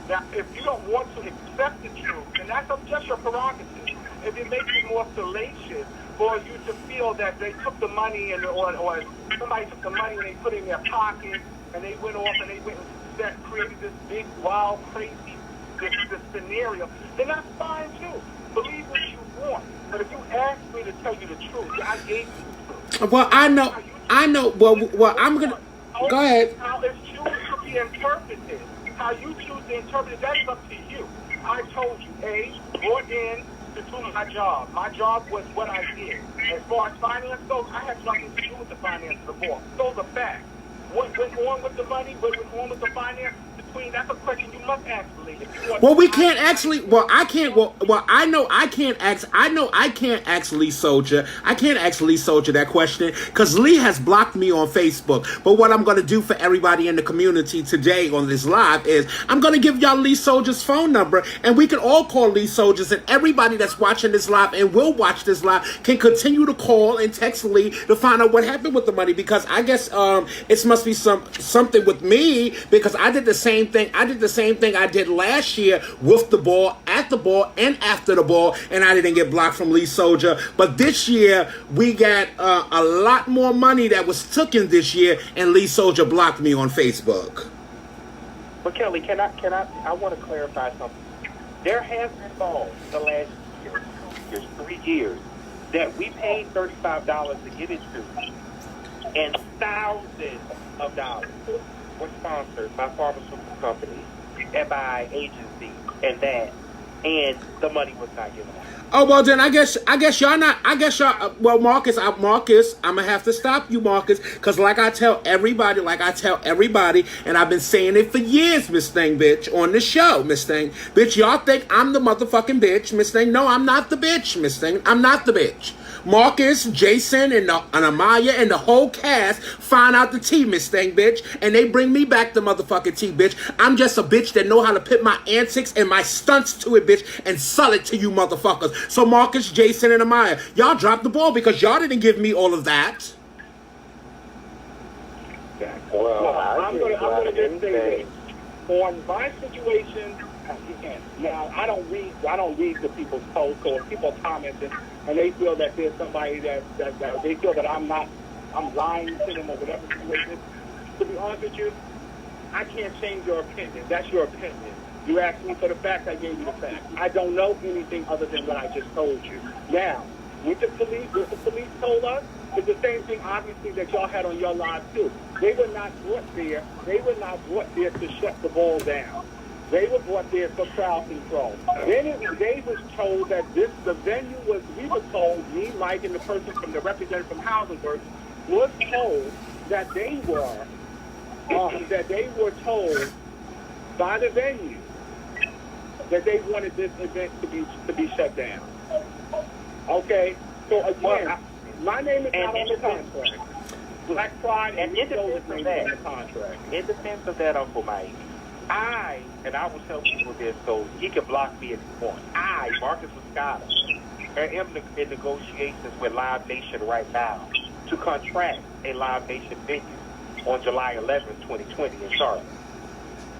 Now, if you don't want to accept the truth, then that's just your prerogative. If it makes it more salacious for you to feel that they took the money or somebody took the money and they put it in their pocket and they went off and they went and created this big, wild, crazy this scenario, then that's fine too. Believe what you want. But if you ask me to tell you the truth, I gave you the truth. Well, I know. Well, I'm going to... Go ahead. How it's choosing to be interpreted. How you choose to interpret it, that is up to you. I told you, brought in to do my job. My job was what I did. As far as finance goes, I had nothing to do with the finance of the ball. Those are facts. What went on with the money, what went on with the finance, that's a question you must ask, Lee. Well, we can't actually. Well, I can't. Well, I know I can't ask. I know I can't ask Lee Soldier. I can't ask Lee Soldier that question because Lee has blocked me on Facebook. But what I'm going to do for everybody in the community today on this live is I'm going to give y'all Lee Soldier's phone number, and we can all call Lee Soldiers, and everybody that's watching this live and will watch this live can continue to call and text Lee to find out what happened with the money, because I guess it must be something with me, because I did the same thing. I did the same thing I did last year with the ball, at the ball, and after the ball, and I didn't get blocked from Lee Soldier. But this year, we got a lot more money that was taken this year, and Lee Soldier blocked me on Facebook. But Kelly, I want to clarify something. There has been balls the last year years, 3 years, that we paid $35 to get into, and thousands of dollars were sponsored by pharmaceutical companies and by agencies and that, and the money was not given out. Oh, well, then I guess y'all not, well, Marcus, I'm going to have to stop you, Marcus, because like I tell everybody, and I've been saying it for years, Miss Thing, bitch, on the show, Miss Thing. Bitch, y'all think I'm the motherfucking bitch, Miss Thing. No, I'm not the bitch, Miss Thing. I'm not the bitch. Marcus, Jaisin, and Amaya, and the whole cast find out the tea, Miss Thing, bitch, and they bring me back the motherfucking tea, bitch. I'm just a bitch that know how to put my antics and my stunts to it, bitch, and sell it to you motherfuckers. So Marcus, Jaisin, and Amaya, y'all dropped the ball because y'all didn't give me all of that. Well, I'm gonna just say this. On my situation, now I don't read the people's posts or people commenting, and they feel that there's somebody that they feel that I'm lying to them or whatever situation is. To be honest with you, I can't change your opinion. That's your opinion. You asked me for the facts, I gave you the facts. I don't know anything other than what I just told you. Now, what the police told us is the same thing, obviously, that y'all had on your live too. They were not brought there. They were not brought there to shut the ball down. They were brought there for crowd control. Then they was told that the venue was, we were told, me, Mike, and the person from the representative from Housing Works was told that they were told by the venue that they wanted this event to be shut down. Okay? So again, my name is not on the contract. Black Pride and in defense of that, the contract. In defense of that, Uncle Mike, I will tell people this so he can block me at this point. I, Marcus Escada, am in negotiations with Live Nation right now to contract a Live Nation venue on July 11th, 2020 in Charlotte.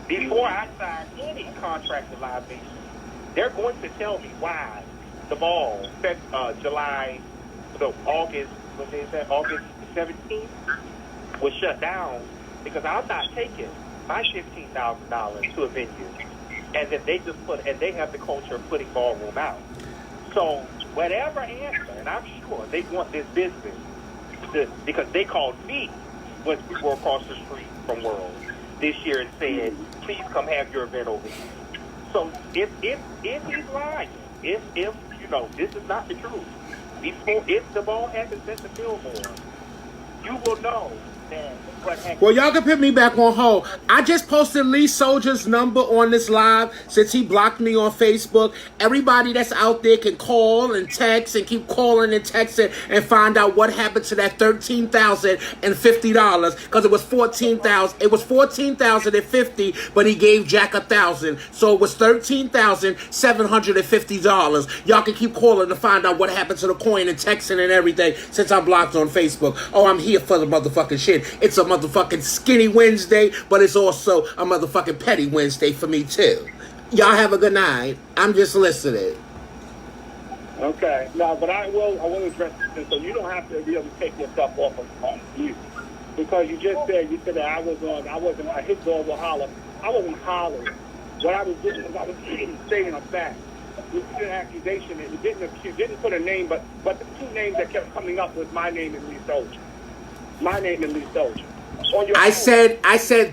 Before I sign any contract with Live Nation, they're going to tell me why the ball, August 17th was shut down, because I'm not taking my $15,000 to a venue, and then they have the culture of putting ballroom out. So whatever answer, and I'm sure they want this business because they called me when we were across the street from World this year and said, please come have your event over here. So if he's lying, if this is not the truth, if the ball hasn't been the billboard, you will know that what happened. Well, y'all can put me back on hold. I just posted Lee Soldier's number on this live since he blocked me on Facebook. Everybody that's out there can call and text and keep calling and texting and find out what happened to that $13,050, because it was $14,000. It was $14,050, but he gave Jack $1,000, so it was $13,750. Y'all can keep calling to find out what happened to the coin and texting and everything since I'm blocked on Facebook. Oh, I'm here for the motherfucking shit. It's a motherfucking skinny Wednesday, but it's also a motherfucking petty Wednesday for me too. Y'all have a good night. I'm just listening. Okay. No, but I will address this, so you don't have to be able to take yourself off of mute, because you said that I wasn't a hit dog will holler. I wasn't hollering. What I was doing was I was stating a fact. It was an accusation. It didn't put a name, but the two names that kept coming up was my name and Lee Soldier. My name is Lee Soldier. I said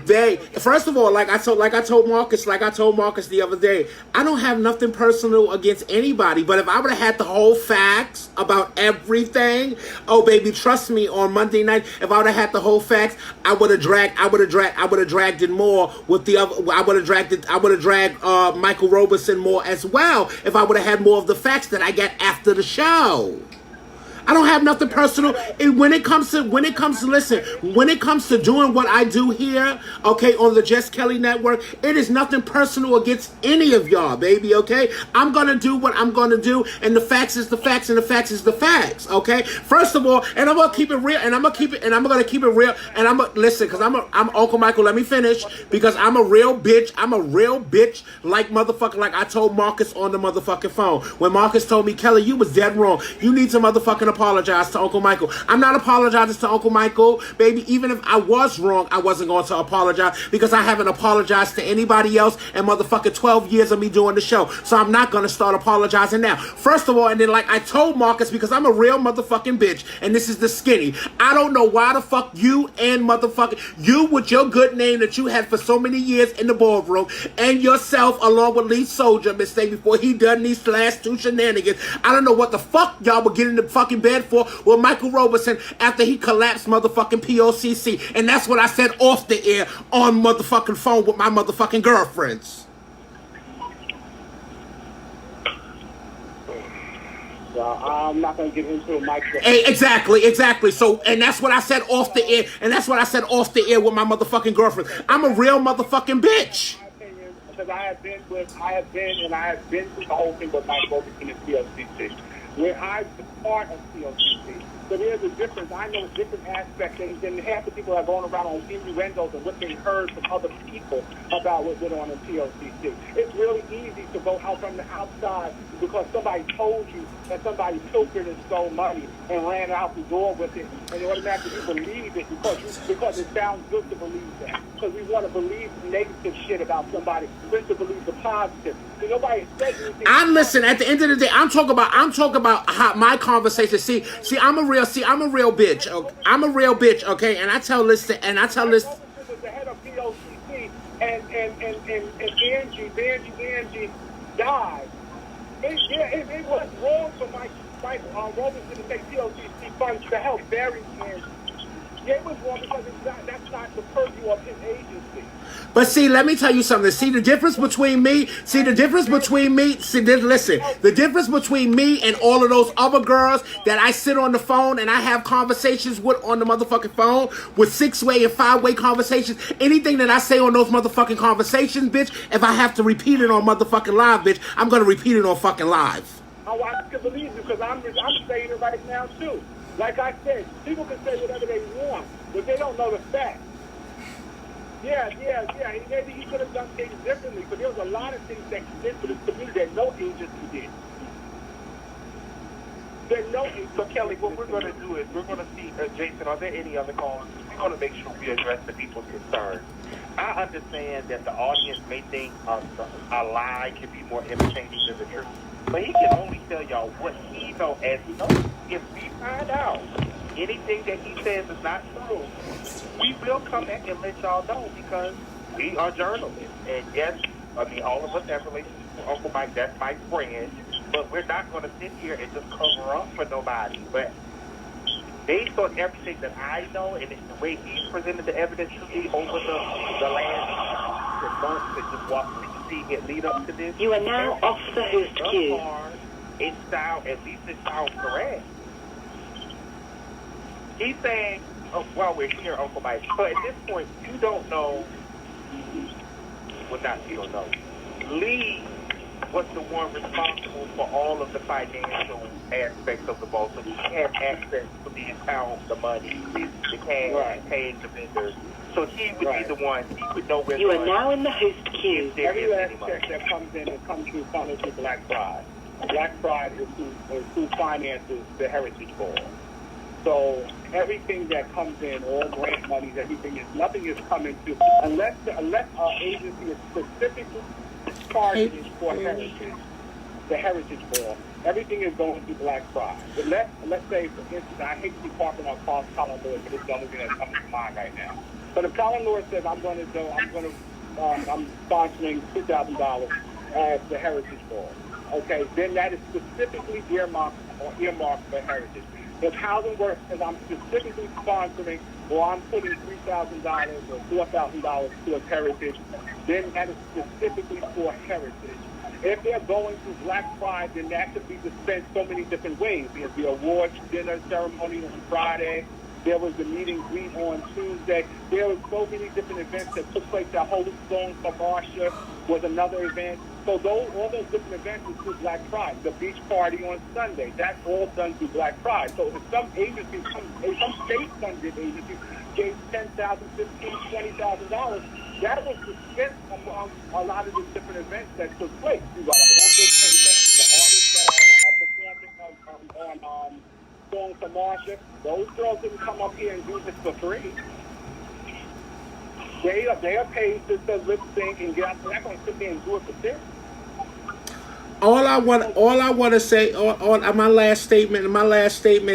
they. First of all, like I told Marcus the other day, I don't have nothing personal against anybody. But if I would have had the whole facts about everything, oh baby, trust me, on Monday night, if I would have had the whole facts, I would have dragged it more with the other. I would have dragged Michael Robeson more as well if I would have had more of the facts that I got after the show. I don't have nothing personal. And when it comes to doing what I do here, okay, on the Jess Kelly Network, it is nothing personal against any of y'all, baby, okay? I'm gonna do what I'm gonna do, and the facts is the facts, and the facts is the facts, okay? First of all, and I'm gonna keep it real, and I'm gonna keep it real, and I'm gonna listen, because I'm Uncle Michael, let me finish, because I'm a real bitch, like motherfucker, like I told Marcus on the motherfucking phone. When Marcus told me, Kelly, you was dead wrong. You need to motherfucking apologize to Uncle Michael. I'm not apologizing to Uncle Michael, baby. Even if I was wrong, I wasn't going to apologize because I haven't apologized to anybody else in motherfucking 12 years of me doing the show. So I'm not going to start apologizing now. First of all, and then like I told Marcus, because I'm a real motherfucking bitch, and this is the skinny. I don't know why the fuck you and motherfucking, you with your good name that you had for so many years in the ballroom, and yourself along with Lee Soldier, mistake before he done these last two shenanigans. I don't know what the fuck y'all were getting in the fucking bed for with Michael Roberson after he collapsed motherfucking POCC. And that's what I said off the air on motherfucking phone with my motherfucking girlfriends. Well, I'm not going to get into it, Mike. Hey, exactly. So, and that's what I said off the air, and that's what I said off the air with my motherfucking girlfriend. I'm a real motherfucking bitch. Because I have been through the whole thing with Mike Roberson and PLCC, where I was part of PLCC. So there's a difference. I know different aspects, and half the people are going around on innuendos and what they heard from other people about what went on in PLCC. It's really easy to go out from the outside because somebody told you that somebody pilfered and stole money and ran out the door with it, and you automatically believe it because it sounds good to believe that. Because we want to believe negative shit about somebody, we want to believe the positive. So nobody said anything. Listen, at the end of the day, I'm talking about how my conversation. See, I'm a real bitch. Okay? I'm a real bitch, okay? And I tell this. Was the head of POCC and Angie died. It was wrong for Mike Roberson to take POCC funds to help bury Angie. Yeah, it was wrong because that's not the purview of his agency. But see, let me tell you something. See, the difference between me, the difference between me and all of those other girls that I sit on the phone and I have conversations with on the motherfucking phone with 6-way and 5-way conversations. Anything that I say on those motherfucking conversations, bitch, if I have to repeat it on motherfucking live, bitch, I'm going to repeat it on fucking live. Oh, I can believe you because I'm saying it right now, too. Like I said, people can say whatever they want, but they don't know the facts. Yeah. Maybe he could have done things differently, but there was a lot of things that he did to me that no agency did. So, Kelly, what we're going to do is we're going to see, Jaisin, are there any other calls? We're going to make sure we address the people's concerns. I understand that the audience may think a lie can be more entertaining than the truth, but he can only tell y'all what he knows as he knows. If we find out anything that he says is not true, we will come back and let y'all know because we are journalists. And yes, I mean, all of us have relationships with Uncle Mike. That's my friend. But we're not going to sit here and just cover up for nobody. But based on everything that I know and the way he's presented the evidence to me over the last months that just walked me to see it lead up to this. You are now off the host queue. At least it sounds correct. He's saying, while we're here, Uncle Mike, so at this point, you don't know, well, not you don't know, Lee was the one responsible for all of the financial aspects of the ball, so he had access to the account, the money, the cash, paying the vendors. So he would be the one, he would know where you are now in the host queue. Every last check that comes in, it comes through funnels to Black Pride. Black Pride is who finances the Heritage Ball. So everything that comes in, all grant monies, nothing is coming to unless our agency is specifically targeted for heritage, the Heritage Ball. Everything is going through Black Pride. But let's say, for instance, I hate to be talking about Colin Lewis, but it's the only thing that's coming to mind right now. But if Colin Lewis says I'm sponsoring $2,000 at the Heritage Ball, okay, then that is specifically earmarked for heritage. If Housing Works says I'm specifically sponsoring or I'm putting $3,000 or $4,000 towards heritage, then that is specifically for heritage. If they're going through Black Pride, then that could be dispensed so many different ways. There's the awards dinner ceremony on Friday. There was the meet and greet on Tuesday. There were so many different events that took place. That Holy Stone for Marsha was another event. So all those different events were through Black Pride. The beach party on Sunday, that's all done through Black Pride. So if some agencies, some state-funded agencies gave $10,000, $15,000, $20,000, that was spent among a lot of the different events that took place. You got the artists that are performing song for Marsha. Those girls didn't come up here and do this for free. They are paid to lip sync and get out. They're not going to sit there and do it for free. All I want to say on my last statement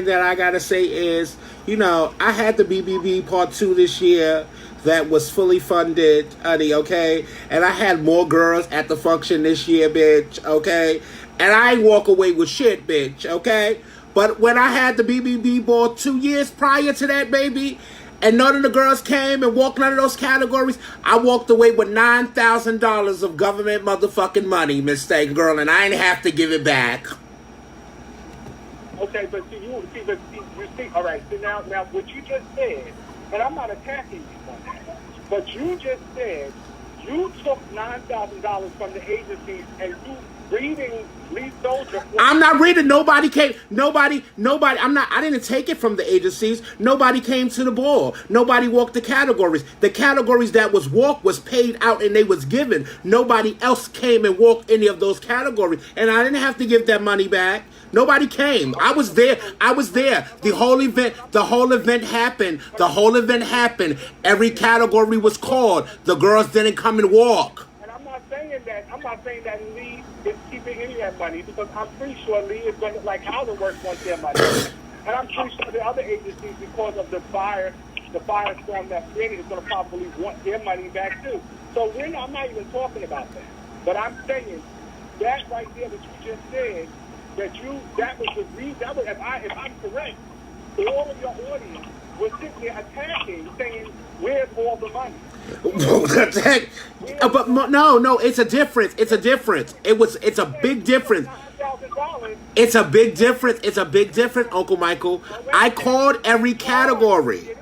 that I gotta say is, I had the BBB Part 2 this year that was fully funded, honey, okay? And I had more girls at the function this year, bitch, okay? And I ain't walk away with shit, bitch, okay? But when I had the BBB Ball 2 years prior to that, baby, and none of the girls came and walked none of those categories, I walked away with $9,000 of government motherfucking money, Miss Steak Girl, and I ain't have to give it back. Okay, but you see, all right, so now what you just said, and I'm not attacking you on that, but you just said you took $9,000 from the agencies and you reading Lee Soldier. I'm not reading. Nobody came. Nobody. I didn't take it from the agencies. Nobody came to the ball. Nobody walked the categories. The categories that was walked was paid out and they was given. Nobody else came and walked any of those categories. And I didn't have to give that money back. Nobody came. I was there. The whole event happened. Every category was called. The girls didn't come and walk. And I'm not saying that Lee is keeping any of that money, because I'm pretty sure Lee is going to, like how the work wants their money. And I'm pretty sure the other agencies, because of the firestorm that's created, is going to probably want their money back too. So I'm not even talking about that. But I'm saying that right there that you just said, that was if I'm correct, all of your audience was sitting there attacking, saying, where's all the money? But no, it's a difference. It's a big difference. It's a big difference, Uncle Michael. I called every category.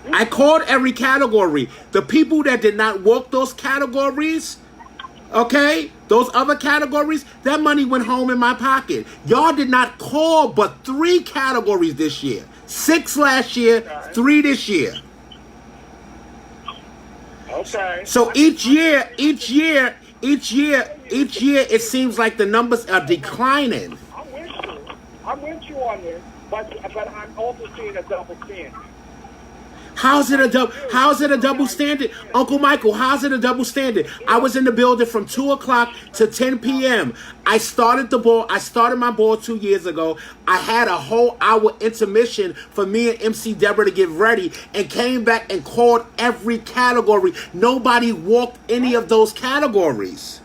The people that did not walk those categories, okay, those other categories, that money went home in my pocket. Y'all did not call but 3 categories this year. 6 last year, 3 this year. Okay. So each year, it seems like the numbers are declining. I'm with you on this, but I'm also seeing a double standard. How's it a double standard? Uncle Michael, how's it a double standard? I was in the building from 2 o'clock to 10 p.m. I started my ball 2 years ago. I had a whole hour intermission for me and MC Deborah to get ready, and came back and called every category. Nobody walked any of those categories.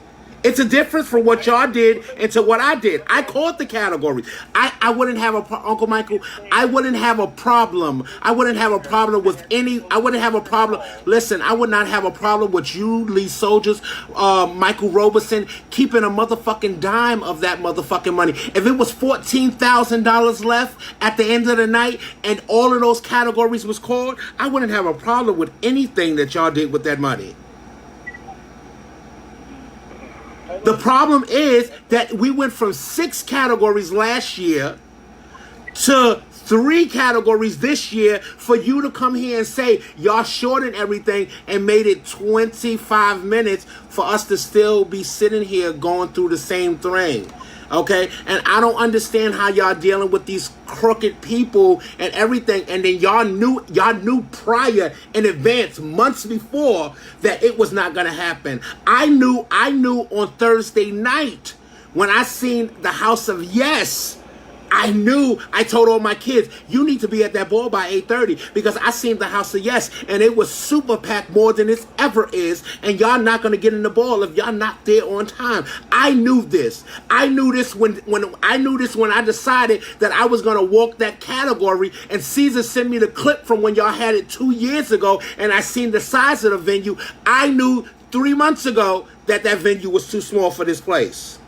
It's a difference from what y'all did into what I did. I called the category. I wouldn't have Uncle Michael, I wouldn't have a problem. I wouldn't have a problem with any, I wouldn't have a problem. Listen, I would not have a problem with you, Lee Soldiers, Michael Robeson, keeping a motherfucking dime of that motherfucking money. If it was $14,000 left at the end of the night and all of those categories was called, I wouldn't have a problem with anything that y'all did with that money. The problem is that we went from 6 categories last year to 3 categories this year for you to come here and say y'all shortened everything and made it 25 minutes for us to still be sitting here going through the same thing. Okay, and I don't understand how y'all dealing with these crooked people and everything, and then y'all knew prior in advance, months before, that it was not gonna happen. I knew on Thursday night when I seen the House of Yes. I told all my kids, you need to be at that ball by 8:30, because I seen the House of Yes and it was super packed more than it ever is, and y'all not going to get in the ball if y'all not there on time. I knew this. I knew this when I decided that I was going to walk that category, and Caesar sent me the clip from when y'all had it 2 years ago, and I seen the size of the venue. I knew 3 months ago that venue was too small for this place.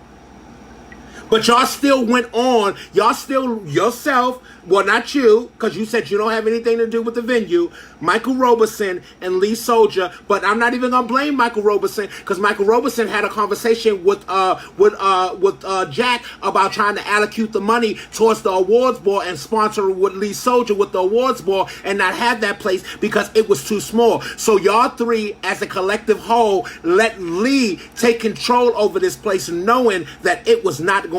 But y'all still went on. Y'all still, yourself, well, not you, because you said you don't have anything to do with the venue, Michael Robeson and Lee Soldier. But I'm not even going to blame Michael Robeson, because Michael Robeson had a conversation with Jack about trying to allocate the money towards the awards ball and sponsor with Lee Soldier with the awards ball and not have that place because it was too small. So y'all 3, as a collective whole, let Lee take control over this place, knowing that it was not going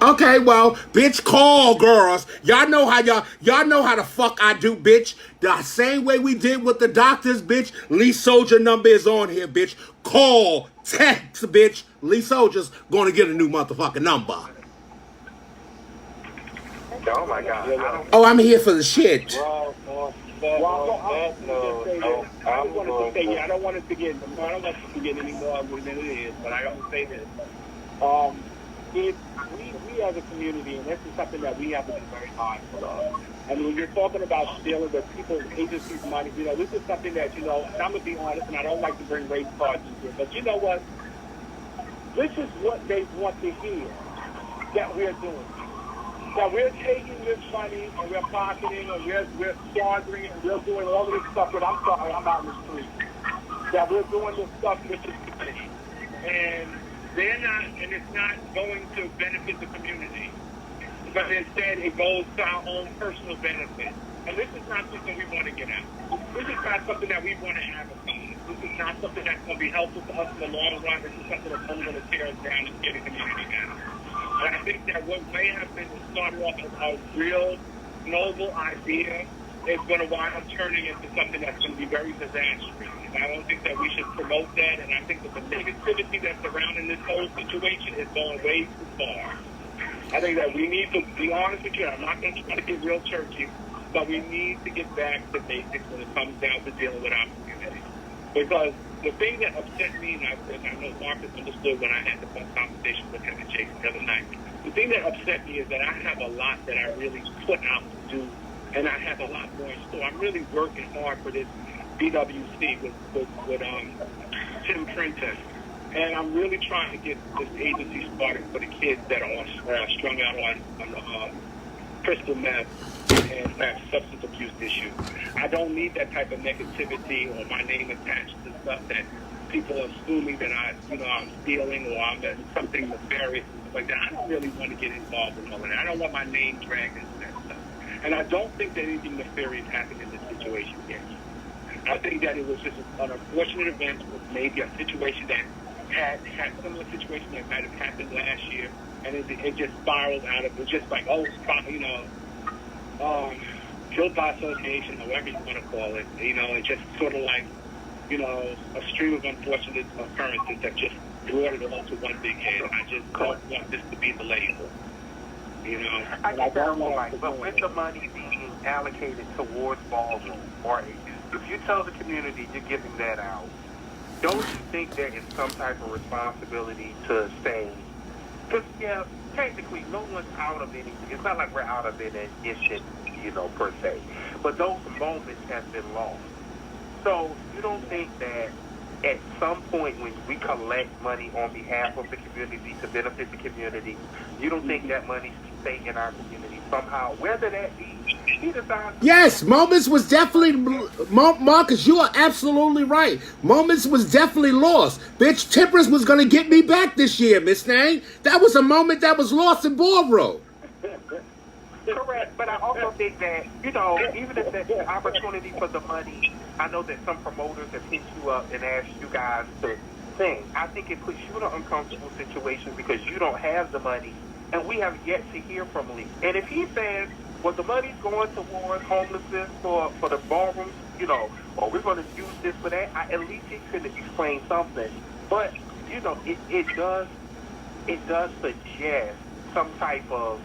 Okay, well, bitch, call girls. Y'all know how the fuck I do, bitch. The same way we did with the doctors, bitch. Lee Soldier number is on here, bitch. Call, text, bitch. Lee Soldier's gonna get a new motherfucking number. Oh my God. Oh, I'm here for the shit. I don't want it to get any more ugly than it is, but I don't say this. If we as a community, and this is something that we have to be very mindful of. And when you're talking about stealing the people's agencies' money, this is something that, and I'm going to be honest, and I don't like to bring race cards in here, but you know what? This is what they want to hear that we're doing. That we're taking this money and we're pocketing and we're squandering and we're doing all of this stuff, but I'm sorry, I'm out in the street. That we're doing this stuff with this community. And it's not going to benefit the community. But instead it goes to our own personal benefit. And this is not something we want to get at. This is not something that we want to advocate. This is not something that's going to be helpful to us in the long run. This is something that's only going to tear us down and tear the community down. And I think that what may have been started off as a real noble idea is going to wind up turning into something that's going to be very disastrous. And I don't think that we should promote that. And I think that the negativity that's surrounding this whole situation is going way too far. I think that we need to be honest with you. I'm not going to try to get real churchy, but we need to get back to basics when it comes down to dealing with our community. Because the thing that upset me, and I know Marcus understood when I had the phone conversation with him and Jaisin the other night, the thing that upset me is that I have a lot that I really put out to do, and I have a lot more in store. I'm really working hard for this BWC with Tim Printon, and I'm really trying to get this agency started for the kids that are strung out on crystal meth and have substance abuse issues. I don't need that type of negativity or my name attached to stuff that people assuming that I'm stealing or I'm something nefarious and stuff like that. I don't really want to get involved in all of that. I don't want my name dragged into that stuff. And I don't think that anything nefarious happened in this situation yet. I think that it was just an unfortunate event, maybe a situation that had similar situation that might have happened last year, and it just spiraled out of it. Just like, guilt by association, or whatever you want to call it. It just sort of like, a stream of unfortunate occurrences that just brought it all to one big head. I just don't want this to be the label. I get that whole line, but with the money being allocated towards ballroom, or if you tell the community you're giving that out, don't you think there is some type of responsibility to say, because, technically, no one's out of anything. It's not like we're out of it and it should, per se. But those moments have been lost. So you don't think that at some point when we collect money on behalf of the community to benefit the community, you don't think that money should stay in our community somehow, whether that be Yes, Moments was definitely, Marcus, you are absolutely right. Moments was definitely lost. Bitch, Temperance was going to get me back this year, Miss Nang. That was a moment that was lost in Ballroom. Correct, but I also think that, even if that's an opportunity for the money, I know that some promoters have hit you up and asked you guys to sing. I think it puts you in an uncomfortable situation because you don't have the money, and we have yet to hear from Lee. And if he says, well, the money's going towards homelessness for the ballrooms, or we're going to use this for that, at least he could explain something. But, it does suggest some type of,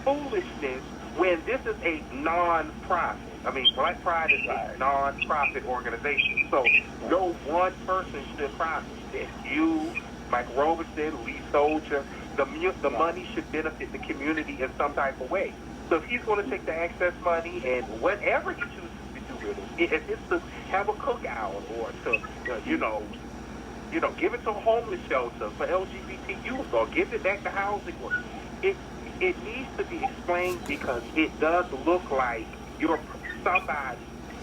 foolishness when this is a non-profit. I mean, Black Pride is a non-profit organization, so no one person should profit. It's you, Mike Robertson, Lee Soldier. The money should benefit the community in some type of way. So if he's going to take the excess money and whatever he chooses to do with it, if it's to have a cookout or to, give it to a homeless shelter for LGBT youth or give it back to housing, it needs to be explained because it does look like somebody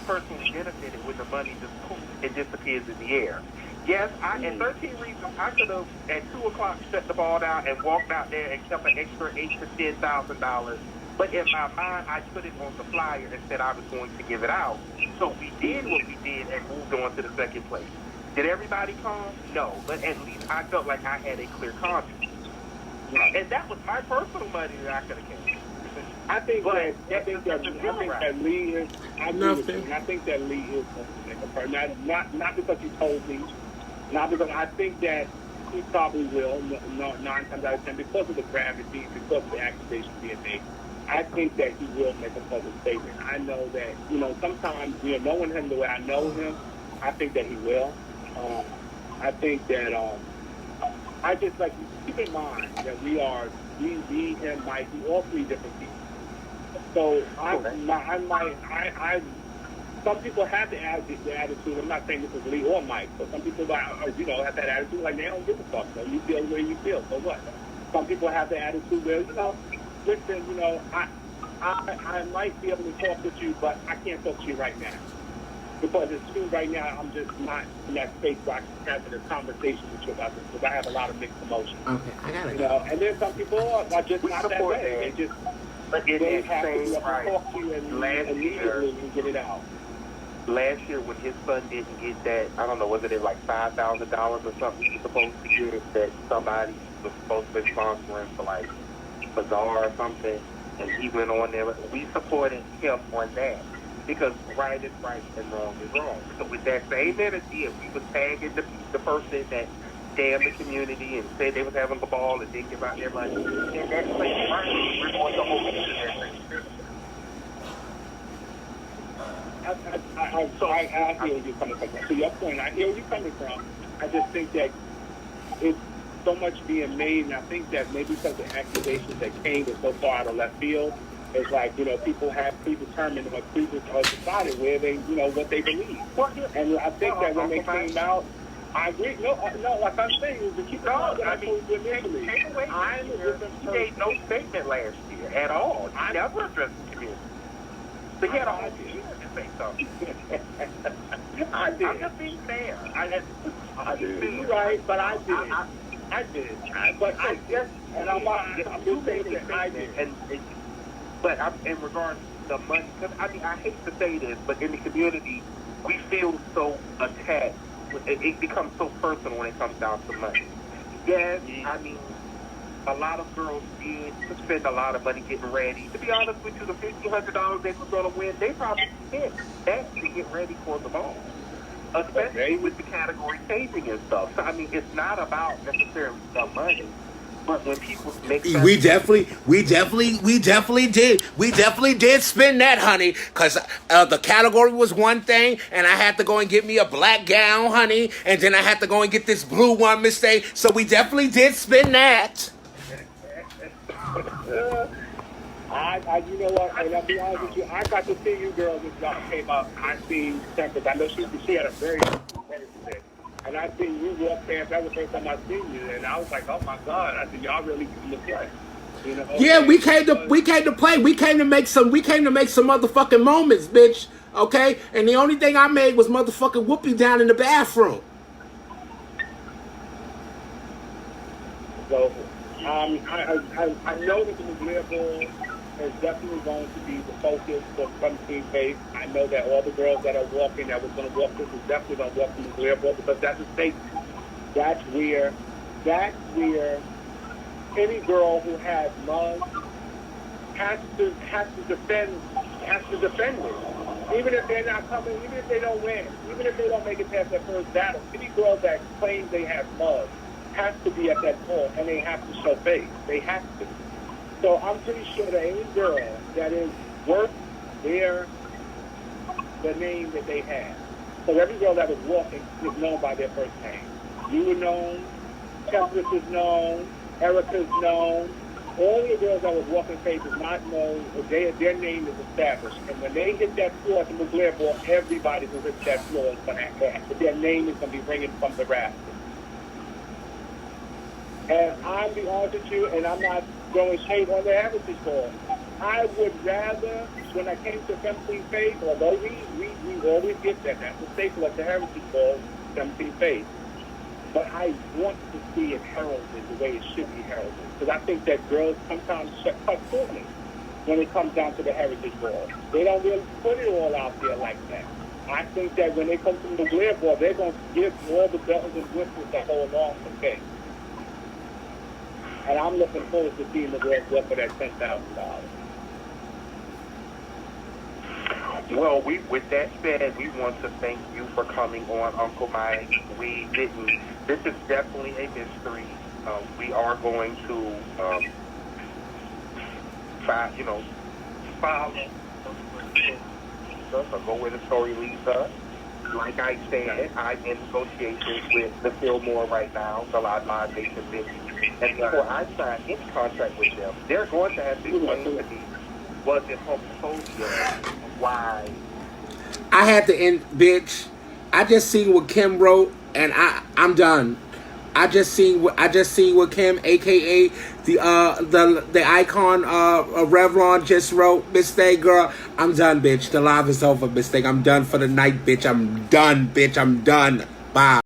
personally benefited when the money just poof and disappears in the air. Yes, at 13 reasons, I could have at 2 o'clock shut the ball down and walked out there and kept an extra $8,000 to $10,000. But in my mind, I put it on the flyer and said I was going to give it out. So we did what we did and moved on to the second place. Did everybody come? No, but at least I felt like I had a clear conscience. And that was my personal money that I could have came. I think that Lee is. I agree with you, and I think that Lee is going to make a part. Not because he told me, not because I think that he probably will. 9 times out of 10, because of the gravity, because of the accusation being made. I think that he will make a public statement. I know that sometimes knowing him the way I know him, I think that he will. I think that I just like keep in mind that we, him, Mike, we all 3 different people. So some people have the attitude. I'm not saying this is Lee or Mike, but some people have that attitude like they don't give a fuck. So you feel the way you feel. So what? Some people have the attitude where listen, I might be able to talk with you, but I can't talk to you right now. Because it's true right now, I'm just not in that space where I can have a conversation with you about this, because I have a lot of mixed emotions. Okay, I gotta go. And then some people are just not that way. They just but it they is have to same be able to right. talk to you and immediately get it out. Last year when his son didn't get that, I don't know, was it like $5,000 or something he was supposed to get that somebody was supposed to be sponsoring for like Bazaar or something, and he went on there. We supported him on that because right is right and wrong is wrong. So with that same energy, if we was tagging the person that damned the community and said they was having a ball and didn't give out their money, and that place right, we're going to hold it to that thing. I hear where you're coming from. To your point, I hear where you're coming from. I just think that it's so much being made, and I think that maybe because the accusations that came was so far out of left field, it's like, people have predetermined or decided where they, what they believe. And I think that when they came out, I agree. No, like I'm saying, is to keep it on. I mean, take away. He made no statement last year at all. He never addressed the community. So he had a whole year to say something. I did. I'm just being fair. I did. You're right, but I did. I did. But I guess, and I'm just saying that I did. But in regards to the money, because I hate to say this, but in the community, we feel so attacked. It becomes so personal when it comes down to money. Yes, I mean, a lot of girls did spend a lot of money getting ready. To be honest with you, the $1,500 they were going to win, they probably spent that to get ready for the ball. Especially with the category changing and stuff. So, I mean, it's not about necessarily the money. But when people make we definitely did spend that, honey, because the category was one thing, and I had to go and get me a black gown, honey, and then I had to go and get this blue one mistake. So we definitely did spend that. You know what? And I'll be honest with you, I got to see you girls as y'all came up. I seen Tempest. I know she had a very good. And I seen you walk past. That was the first time I seen you, and I was like, "Oh my God!" I said, "Y'all really come to play." Yeah, we came to play. We came to make some motherfucking moments, bitch. Okay, and the only thing I made was motherfucking whoopee down in the bathroom. So, I know that the McGlear Bowl is definitely going to be the focus for Team Faith. I know that all the girls that are walking, that was going to walk this, is definitely going to walk the McGlear Bowl because that's a statement. That's where any girl who has love has to defend it. Even if they're not coming, even if they don't win, even if they don't make it past their first battle, any girl that claims they have love has to be at that point, and they have to show face. They have to. So I'm pretty sure that any girl that is worth the name that they have. So every girl that was walking is known by their first name. You were known, Tempest is known, Erica's known. All the girls that was walking Faith is not known. Their name is established. And when they hit that floor at the McGlear Ball, everybody who hits that floor is going to have their name is going to be ringing from the rafters. And I'll be honest with you, and I'm not throwing shade on the Heritage Ball. I would rather, when I came to 17 Faith, although we always get that, that's the staple at the Heritage Ball, 17 Faith. But I want to see it heralded the way it should be heralded. Because I think that girls sometimes cut corners when it comes down to the Heritage Ball. They don't really put it all out there like that. I think that when they come from the Blair Board, they're going to give all the bells and whistles that go along with the case. And I'm looking forward to seeing the Blair Board for that $10,000. Well, with that said, we want to thank you for coming on, Uncle Mike. This is definitely a mystery. We are going to, follow or go where the story leads us. Like I said, I'm in negotiations with the Fillmore right now, the Live Nation venue. And before I sign any contract with them, they're going to have to explain to me, was it homophobia? Why? I had to end, bitch. I just seen what Kim wrote, and I'm done. I just seen what Kim, aka the icon Revlon, just wrote. Mistake, girl. I'm done, bitch. The live is over, mistake. I'm done for the night, bitch. I'm done, bitch. I'm done. Bye.